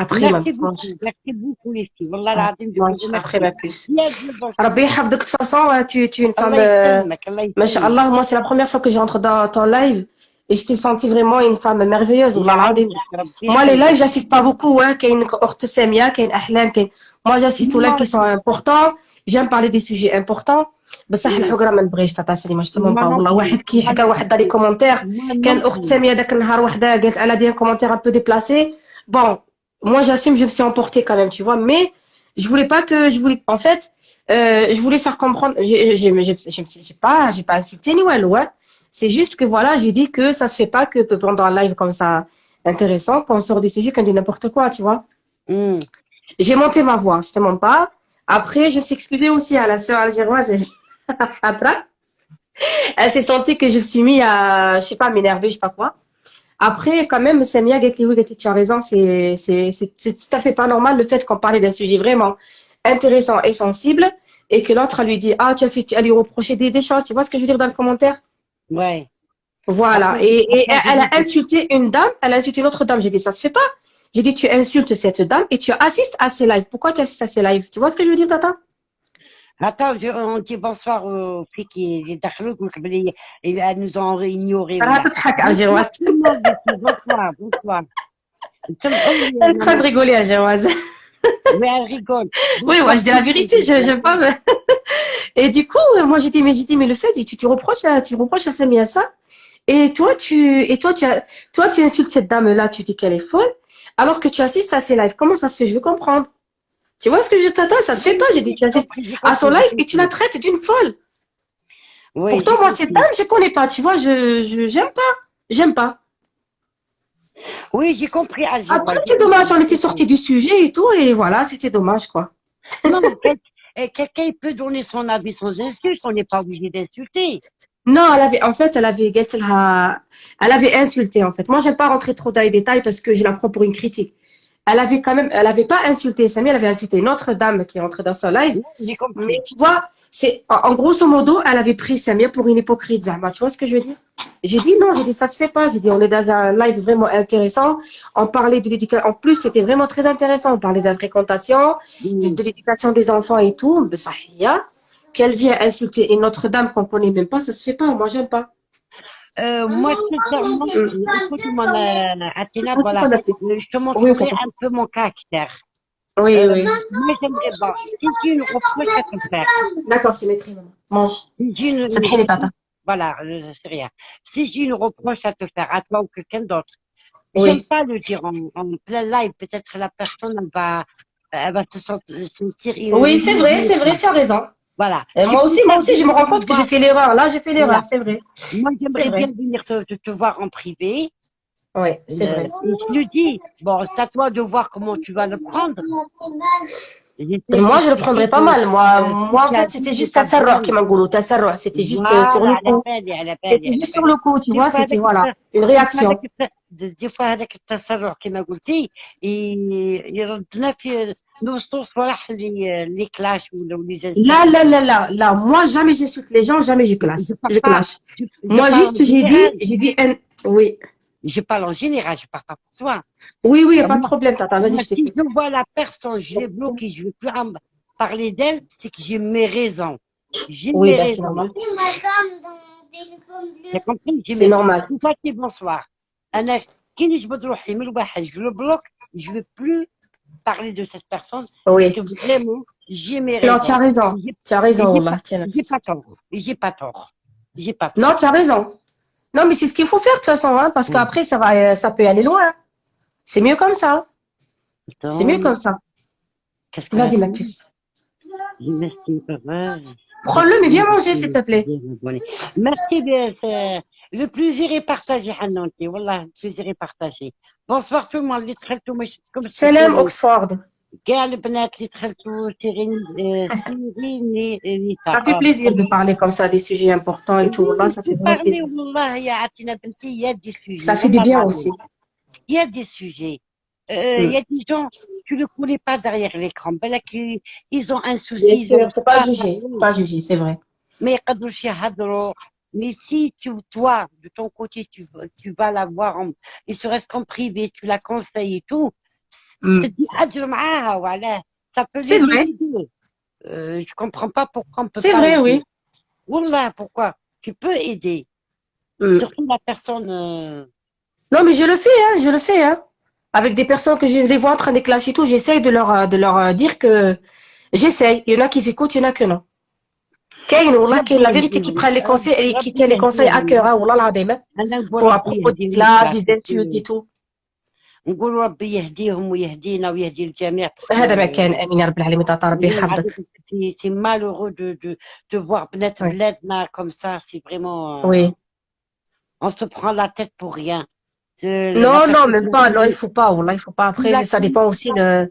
Après ma merci beaucoup les filles والله العظيم après ma puce. ربي يحفظك. De toute façon tu es une femme ما شاء الله. Moi c'est la première fois que j'entre dans ton live et je t'ai senti vraiment une femme merveilleuse والله العظيم. Moi les lives j'assiste pas beaucoup كاين أخت سامية كاين أحلام كاين. Moi j'assiste aux lives qui sont importants. J'aime parler des sujets importants. بصح الحقرة ما نبغيش تاع سليمة جتمون با والله. واحد كي حكى واحد دار لي كومونتير كان أخت سامية داك النهار وحدة قالت elle a dit un commentaire un peu déplacé. Bon moi j'assume, je me suis emportée quand même, tu vois, mais je voulais pas que en fait je voulais faire comprendre. J'ai pas insulté ni ouais. C'est juste que voilà, j'ai dit que ça se fait pas que pendant un live comme ça intéressant qu'on sort des sujets qu'on dit n'importe quoi, tu vois. J'ai monté ma voix, je te mens pas. Après je me suis excusée aussi à la sœur algéroise. Après elle s'est sentie que je me suis mis à je sais pas m'énerver, je sais pas quoi. Après, quand même, Samia, tu as raison, c'est tout à fait pas normal le fait qu'on parlait d'un sujet vraiment intéressant et sensible et que l'autre lui dit ah tu as lui reproché des choses, tu vois ce que je veux dire dans le commentaire. Ouais. Voilà. Et elle a insulté une dame, elle a insulté une autre dame. J'ai dit ça se fait pas. J'ai dit tu insultes cette dame et tu assistes à ses lives. Pourquoi tu assistes à ses lives? Tu vois ce que je veux dire, Tata? Attends, on dit bonsoir aux filles qui elles nous ont ignoré. Bonsoir. Elle est de rigoler, Algéroise. Oui, elle rigole. Oui, moi je dis la vérité, j'aime pas. Mais... Et du coup, moi j'ai dit mais le fait, tu reproches à Samia ça. Et toi tu insultes cette dame-là, tu dis qu'elle est folle, alors que tu assistes à ses lives. Comment ça se fait? Je veux comprendre. Tu vois ce que je dis, Tata? Ça se fait pas. J'ai dit, tu assistes à son live et tu la traites d'une folle. Oui, pourtant, moi, cette dame, je connais pas. Tu vois, j'aime pas. Oui, j'ai compris. Après, c'est dommage. On était sortis du sujet et tout. Et voilà, c'était dommage, quoi. Non, quelqu'un peut donner son avis sans insulte. On n'est pas obligé d'insulter. Non, elle avait insulté, en fait. Moi, j'aime pas rentrer trop dans les détails parce que je la prends pour une critique. Elle avait pas insulté Samia, elle avait insulté une autre dame qui est entrée dans son live. Mais tu vois, en grosso modo, elle avait pris Samia pour une hypocrite, Zahma. Tu vois ce que je veux dire? J'ai dit non, ça se fait pas. J'ai dit, on est dans un live vraiment intéressant. On parlait de l'éducation. En plus, c'était vraiment très intéressant. On parlait de la fréquentation, de l'éducation des enfants et tout. Mais ça, qu'elle vient insulter une autre dame qu'on connaît même pas, ça se fait pas. Moi, j'aime pas. Moi, sincèrement, Athéna, voilà, je te montrerai un peu mon caractère. Oui. Moi, j'aimerais pas. Si j'ai une reproche à te faire. D'accord, je te mettrai, maman. Mange. Voilà, c'est rien. Si j'ai une reproche à te faire, à toi ou quelqu'un d'autre, j'aime pas le dire en plein live. Peut-être la personne, elle va se sentir. Oui, c'est vrai, tu as raison. Voilà. Et moi aussi, je me rends compte que j'ai fait l'erreur. Là, j'ai fait l'erreur, c'est vrai. Moi, j'aimerais bien venir te voir en privé. Oui, c'est vrai. Et je lui dis, bon, c'est à toi de voir comment tu vas le prendre. Moi, je le J'expliquais prendrais pas que mal. si Moi, en tu as fait, dit, c'était j'ai juste pas tasarruf besoin. qui m'a goulou, tasarruf. C'était juste sur le Voilà, coup. على بالي C'était على juste sur بالي. le coup, tu دي vois, فوا c'était, هذاك voilà, une دي فوا هذاك réaction. دي فوا هذاك التصرف كما قلتي يردنا في نصوص فرح اللي كلاش ولا لي Là, زانسلت là, là, là, là, moi, jamais j'insulte les gens, jamais je classe. je parle Je pas clash. je Moi, parle en juste, général j'ai dit un, oui. je parle en général je parle pas pour toi. Oui, oui, y a pas de Moi, problème, tata. Vas-y, moi, je si t'écoute. je vois la personne je l'ai bloquée je veux plus parler d'elle c'est que j'ai Oui, mes bah, c'est raisons. normal. J'ai compris, j'ai C'est mes normal. صفاتي bonsoir. أنا كي نجبد روحي من الواحد je le bloque je veux plus parler de cette personne parce Oui. que vraiment, j'ai mes Non, tu as raisons. raison. J'ai Tu as et raison, Wallah. Tiens. j'ai pas tort. Et j'ai pas tort. J'ai pas Non, tort. tu as raison. Non, mais c'est ce qu'il faut faire, de toute façon, hein, parce Mm. qu'après, ça peut aller loin. C'est mieux comme ça. C'est mieux Donc, comme ça. qu'est-ce qu'elle a Vas-y, ma fait? puce. J'ai merci, papa. Prends-le, mais viens manger, s'il Merci, te plaît. merci bien. Le plaisir est partagé, Hananti. Wallah, le plaisir est partagé. Bonsoir tout le monde. اللي دخلتوا مش كم Salam, تقولوا Oxford. كاع البنات اللي دخلتوا سيريني Ça fait ريتا. plaisir de parler comme ça des sujets importants et tout. Là, Oui, ça fait faut vraiment parler, plaisir. Wallah, ya Atina Benti, il y a des Ça sujets, fait du Wallah, bien العظيم. aussi. Il y a des sujets. Il Hmm. y a des gens, tu ne le connais pas derrière l'écran. Balak, ils ont un Bien souci, ils sûr, n'arrivent faut pas pas à juger. Faut parler. pas juger, c'est vrai. Mais يقدروش يهضروا. Mais si toi, de ton côté, tu vas la voir, il se reste qu'en privé, tu la conseilles et tout, Hmm. تدي أجر معاها, voilà. Ça peut C'est l'aider vrai. les deux. Je comprends pas pourquoi on peut C'est pas vrai, aider. oui. Wallah, pourquoi? Tu peux aider. Hmm. Surtout la personne. Non, mais je le fais, hein, je le fais, hein. Avec des personnes que je les vois en train de clasher et tout, j'essaye de leur dire que j'essaye. Il y en a qui écoutent, il y en a que non. كاين والله كاين ربي la vérité qui يهديهم prend les conseils qui ربي tient les conseils à cœur يهديهم hein, والله العظيم hein, انا نقول pour à ربي propos des يهديهم clashs, كاع des insultes et tout. نقول ربي يهديهم ويهدينا ويهدي الجميع باسكو هذا ما كان امين يا رب العالمين تعطى ربي والله العظيم يحفظك. سي malheureux de voir بنات Oui. بلادنا comme ça c'est vraiment Oui. on se prend la tête pour rien. La Non, non, personne même pas. Non, il faut pas. Wallah, il faut pas. tu la Après, ça connais dépend aussi le.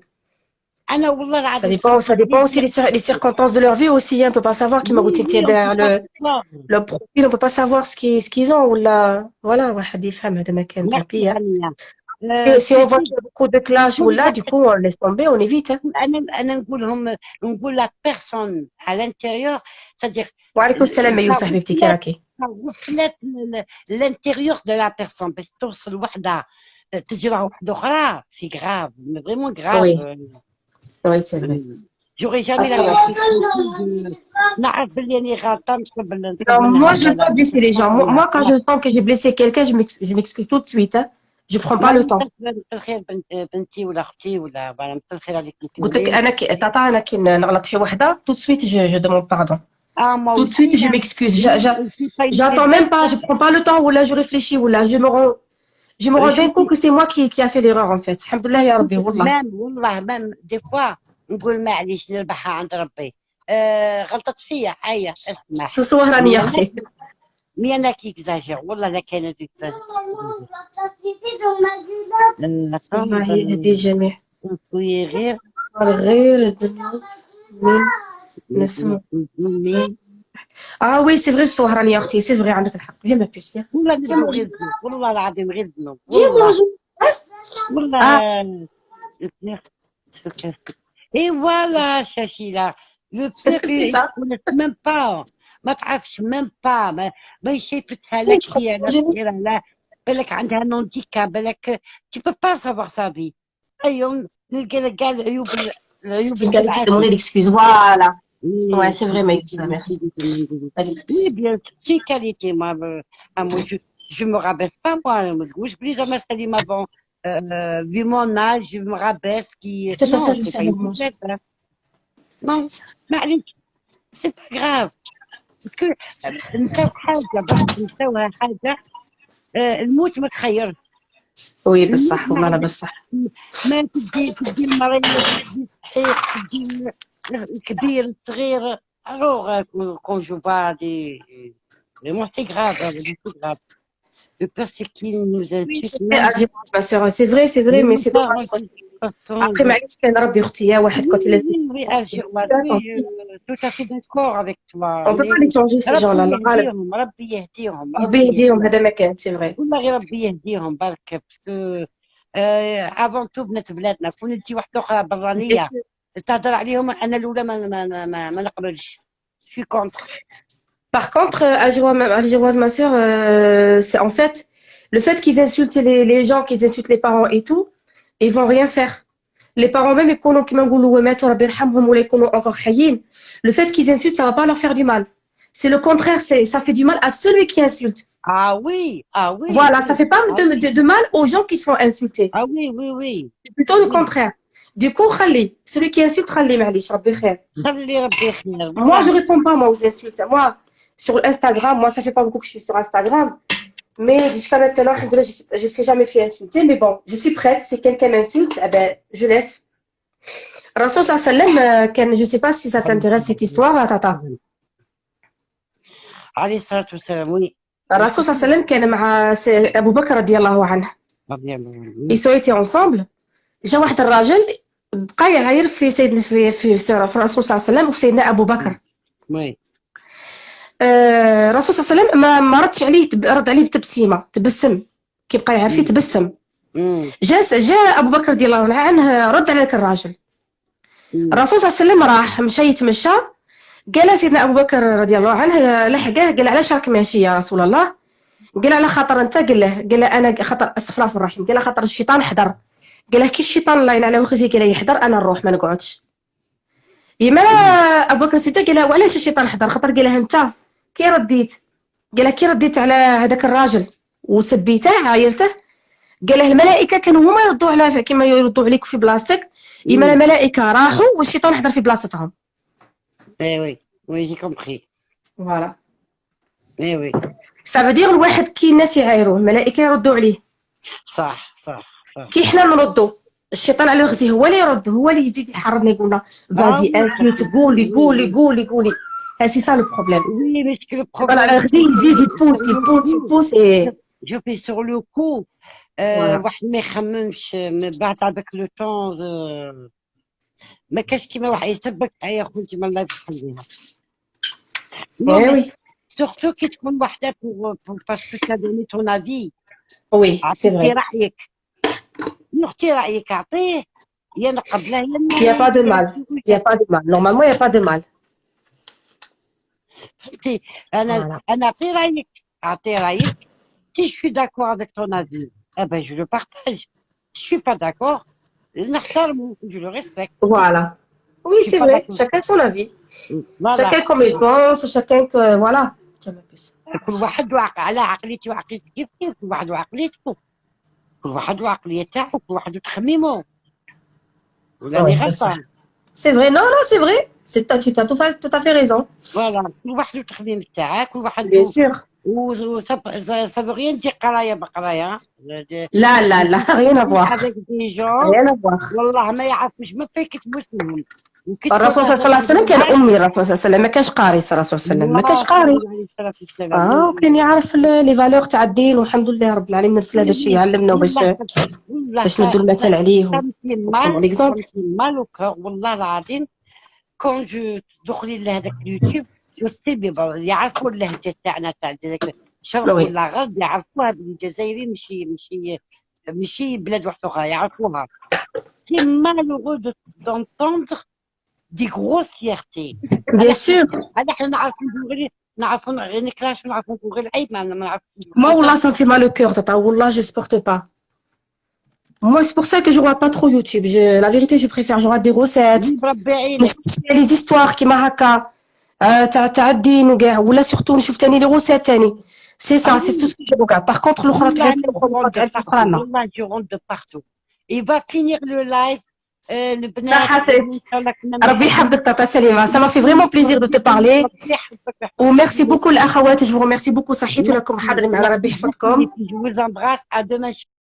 انا والله Ça العظيم ça dépend, me ça fait dépend aussi plaisir les circonstances de leur vie aussi. Hein. On peut pas savoir qui m'a goûté oui on peut derrière pas le savoir leur profil. On peut pas savoir ce qu'ils ont. Ou là, voilà. واحد يفهم هذا ما كان tant merci pis. Hein. Amina Si tu on voit sais qu'il y a beaucoup de clash ou là, du coup, on laisse tomber, on évite. Hein. انا نقول la personne à l'intérieur c'est-à-dire وعليكم السلام أيوة ça صاحبتي كي reflète راكي. ça reflète l'intérieur de la personne باش توصل وحده تجي لها وحده اخرى c'est grave mais vraiment grave Oui, oui, c'est vrai. j'aurais Ah, jamais la c'est vrai. possibilité de نعرف بلي راني غلطان Non, نطلب moi, منها je ne veux pas blesser les gens. Moi, quand je sens que j'ai blessé quelqu'un, je m'excuse tout de suite. Hein. Je prends pas ما le temps. مساء الخير بنتي ولا اختي ولا مساء الخير عليك قلت لك نكمل تاتا انا كي نغلط في وحده tout de suite je demande pardon. اه ما Tout de suite je ودي m'excuse. c'est pas une J'attends même faiblesse pas, je prends pas le temps ou là je réfléchis ou là je me rends je d'un coup dis que c'est moi qui a fait l'erreur en fait. Alhamdoulilah ya Rabbi wallah. مام والله مام دي فوا نقول معليش نربحها عند ربي غلطت فيا هيا اسمح سوسوه راني مي يا انا اختي. مي انا كي اكزاجير والله لا كان الله يهدي الجميع. خويا غير غير الدنيا من نسمع. Ah oui, c'est vrai, Sohrani Akhti, c'est vrai, عندك الحق. Viens ma puce, viens. والله Viens نبغوا manger. غير الذنوب والله العظيم غير الذنوب Viens والله manger. Ah, والله اي فوالا شاشيلا لو بيغ c'est ça. يكونت ميم با ما تعرفش ميم با ما شايفتها لا Oui, je crois كبيره لا que صغيره لا بالك عندها نونديكا بالك تي بو با سافوار سا في ايوا نلقى لك كاع c'est العيوب une اللي في qualité de demander العافيه l'excuse. Voilà. Ouais, Oui, c'est vrai, Maïssa, merci. Vas-y, ma oui, puce. bien sûr, c'est qualité, moi. Moi, je me rabaisse pas, moi. Je dis jamais Salim avant. Vu mon âge, je me rabaisse qui, Peut-être ça, non, je c'est sais pas avec une moi. faiblesse, hein. Non, معليش, c'est pas grave. Parce que, نساو حاجة برك نساوها حاجة الموت ما تخيرش Oui, الموت بصح والله لا بصح. ما تدي المريض تدي الصحيح تدي الكبير الصغير alors quand je vois des vraiment c'est grave hein, c'est grave Le pire, c'est qu'il nous Oui, c'est insulte vrai, même. ma sœur, c'est vrai, mais Même c'est pas dommage. de façon Après, de... معليش كان ربي اختي يا واحد Oui, quand il laisse des oui, oui, Algéroise, oui, tant pis. tout à fait d'accord avec toi. On peut pas Mais les changer ces ربي gens-là, الله غالب. يهديهم، ربي يهديهم، ربي ربي يهديهم يهديهم. هذا ما كان c'est vrai. والله غير ربي يهديهم برك، باسكو افون تو بنات بلادنا، كون تجي واحدة أخرى Bien برانية sûr. تهضر عليهم، أنا الأولى ما نقبلش. شي كونتر. Par contre, algéroise, ma sœur, c'est en fait le fait qu'ils insultent les gens, qu'ils insultent les parents et tout, ils vont rien faire. Les parents même يكونوا كيما نقولوا ماتوا ربي يرحمهم ولا يكونوا encore حيين. Le fait qu'ils insultent, ça va pas leur faire du mal. C'est le contraire, ça fait du mal à celui qui insulte. Ah oui, ah oui, Voilà, ça oui. fait pas Ah oui, de mal aux gens qui sont insultés. ah oui, oui, oui. C'est plutôt le Oui. contraire. Du coup, خلي celui qui insulte خلي معليش ربي خير. خلي ربي يخير Moi, je والله. réponds pas moi aux insultes. Moi, sur Instagram, moi, ça fait pas beaucoup que je suis sur Instagram. Mais jusqu'à maintenant, alhamdoulilah, je ne me suis jamais fait insulter. Mais bon, je suis prête. Si quelqu'un m'insulte, eh ben, je laisse. Rasoul sallam, je ne sais pas si ça t'intéresse cette histoire, là, Tata. عليه الصلاة والسلام، oui. Rasoul sallam, كان مع Abu Bakr radiyallahu anhu. رضي الله عنه. Ils ont été ensemble. جا واحد الراجل بقى يعاير في سيدنا في الرسول صلى الله عليه وسلم وفي سيدنا ابو بكر. Oui. الرسول صلى الله عليه وسلم ما ردش عليه، رد عليه بتبسيمه، تبسم كي بقى يعرف فيه تبسم. جاء ابو بكر رضي الله عنه رد على ذاك الراجل. الرسول صلى الله عليه وسلم راح مشى يتمشى، قال سيدنا ابو بكر رضي الله عنه لحقه، قال علاش راك ماشي يا رسول الله؟ قال على خاطر انت، قال له انا خاطر استغفر الله الرحيم، قال له خاطر الشيطان حضر. قال له كي الشيطان الله يلعنه ويخزيه قال يحضر انا نروح ما نقعدش. يما ابو بكر الصديق قال له وعلاش الشيطان حضر؟ خاطر قال له انت كي رديت، قال له كي رديت على هذاك الراجل وسبيته عايرته، قال له الملائكه كانوا هما يردوا على كيما يردوا عليك في بلاصتك، يما الملائكه راحوا والشيطان حضر في بلاصتهم. Eh oui, oui, j'ai compris. Voilà. Eh oui. Ça veut dire الواحد كي الناس يعايروه الملائكه يردوا عليه. صح صح صح. كي حنا نردوا الشيطان على غزي هو اللي يرد، هو اللي يزيد يحرضنا يقولنا فازي انت قولي. C'est ça le problème. Oui, mais c'est que le على problème. غزي يزيد يبوس Je fais sur le coup. واحد ما يخممش من بعد هذاك لو طون. ما كاش كيما واحد يسبك يا خوتي من الله يخليها. oui. Surtout كي تكون وحده parce que tu as donné ton avis. Oui, c'est عطيتي vrai. رأيك. اختي رأيك اعطيه، يا نقبله يا Il n'y a pas de mal. Il n'y a pas de mal. Normalement, il n'y a pas de mal. فهمتي. انا اعطي رايك، اعطي رايك. Si je suis d'accord avec ton avis, eh ben je le partage. Je suis pas d'accord, je le respecte. Voilà. Oui, c'est vrai. Chacun son avis. Chacun comme il pense, chacun que... Voilà. Tiens, ma puce. كل واحد على عقليتي وعقليتك كيف كل واحد وعقليته، كل واحد وعقلية تاعو، كل واحد وتخميمه. ولاني غلطان. C'est vrai. Non, c'est vrai. Tu as tout à fait raison. فوالا كل واحد والتخميم تاعه، كل واحد. Bien sûr. ça veut rien dire قرايه بقرايه. لا rien à voir. avec des gens Rien à voir. والله ما يعرفوش ما فين يكتبوا اسمهم. الرسول صلى الله عليه وسلم كان امي، الرسول صلى الله عليه وسلم ما كانش قاري، الرسول صلى الله عليه وسلم ما كانش قاري. وكان يعرف لي فالور تاع الدين، والحمد لله رب العالمين رسله باش يعلمنا باش ندوا المثل عليه. مال والله العظيم كون جو دخلي لهذاك اليوتيوب والسيبي يعرفوا اللهجه تاعنا تاع الشرق ولا غرب، يعرفوها بالجزائري ماشي بلاد واحده اخرى يعرفوها. C'est malheureux d'entendre des grossièretés. Bien sûr. Moi, والله ça me fait mal au cœur, Tata. Wallah, je supporte pas. Moi, c'est pour ça que je regarde pas trop YouTube. La vérité, je préfère, je regarde des recettes. Les histoires qui m'ahaka. تاع الدين وكاع، ولا surtout نشوف تاني لي روسيت تاني. C'est ça, c'est tout ce que je regarde. Par contre, الأخرى تعرف والله je rentre de partout. Il va finir le live. صح ربي يحفظك تاتا سليمة. Ça m'a fait vraiment plaisir de te parler. وميرسي بوكو الأخوات، je vous remercie beaucoup. صحيتوا لكم حاضرين معنا، ربي يحفظكم. Je vous embrasse. À demain.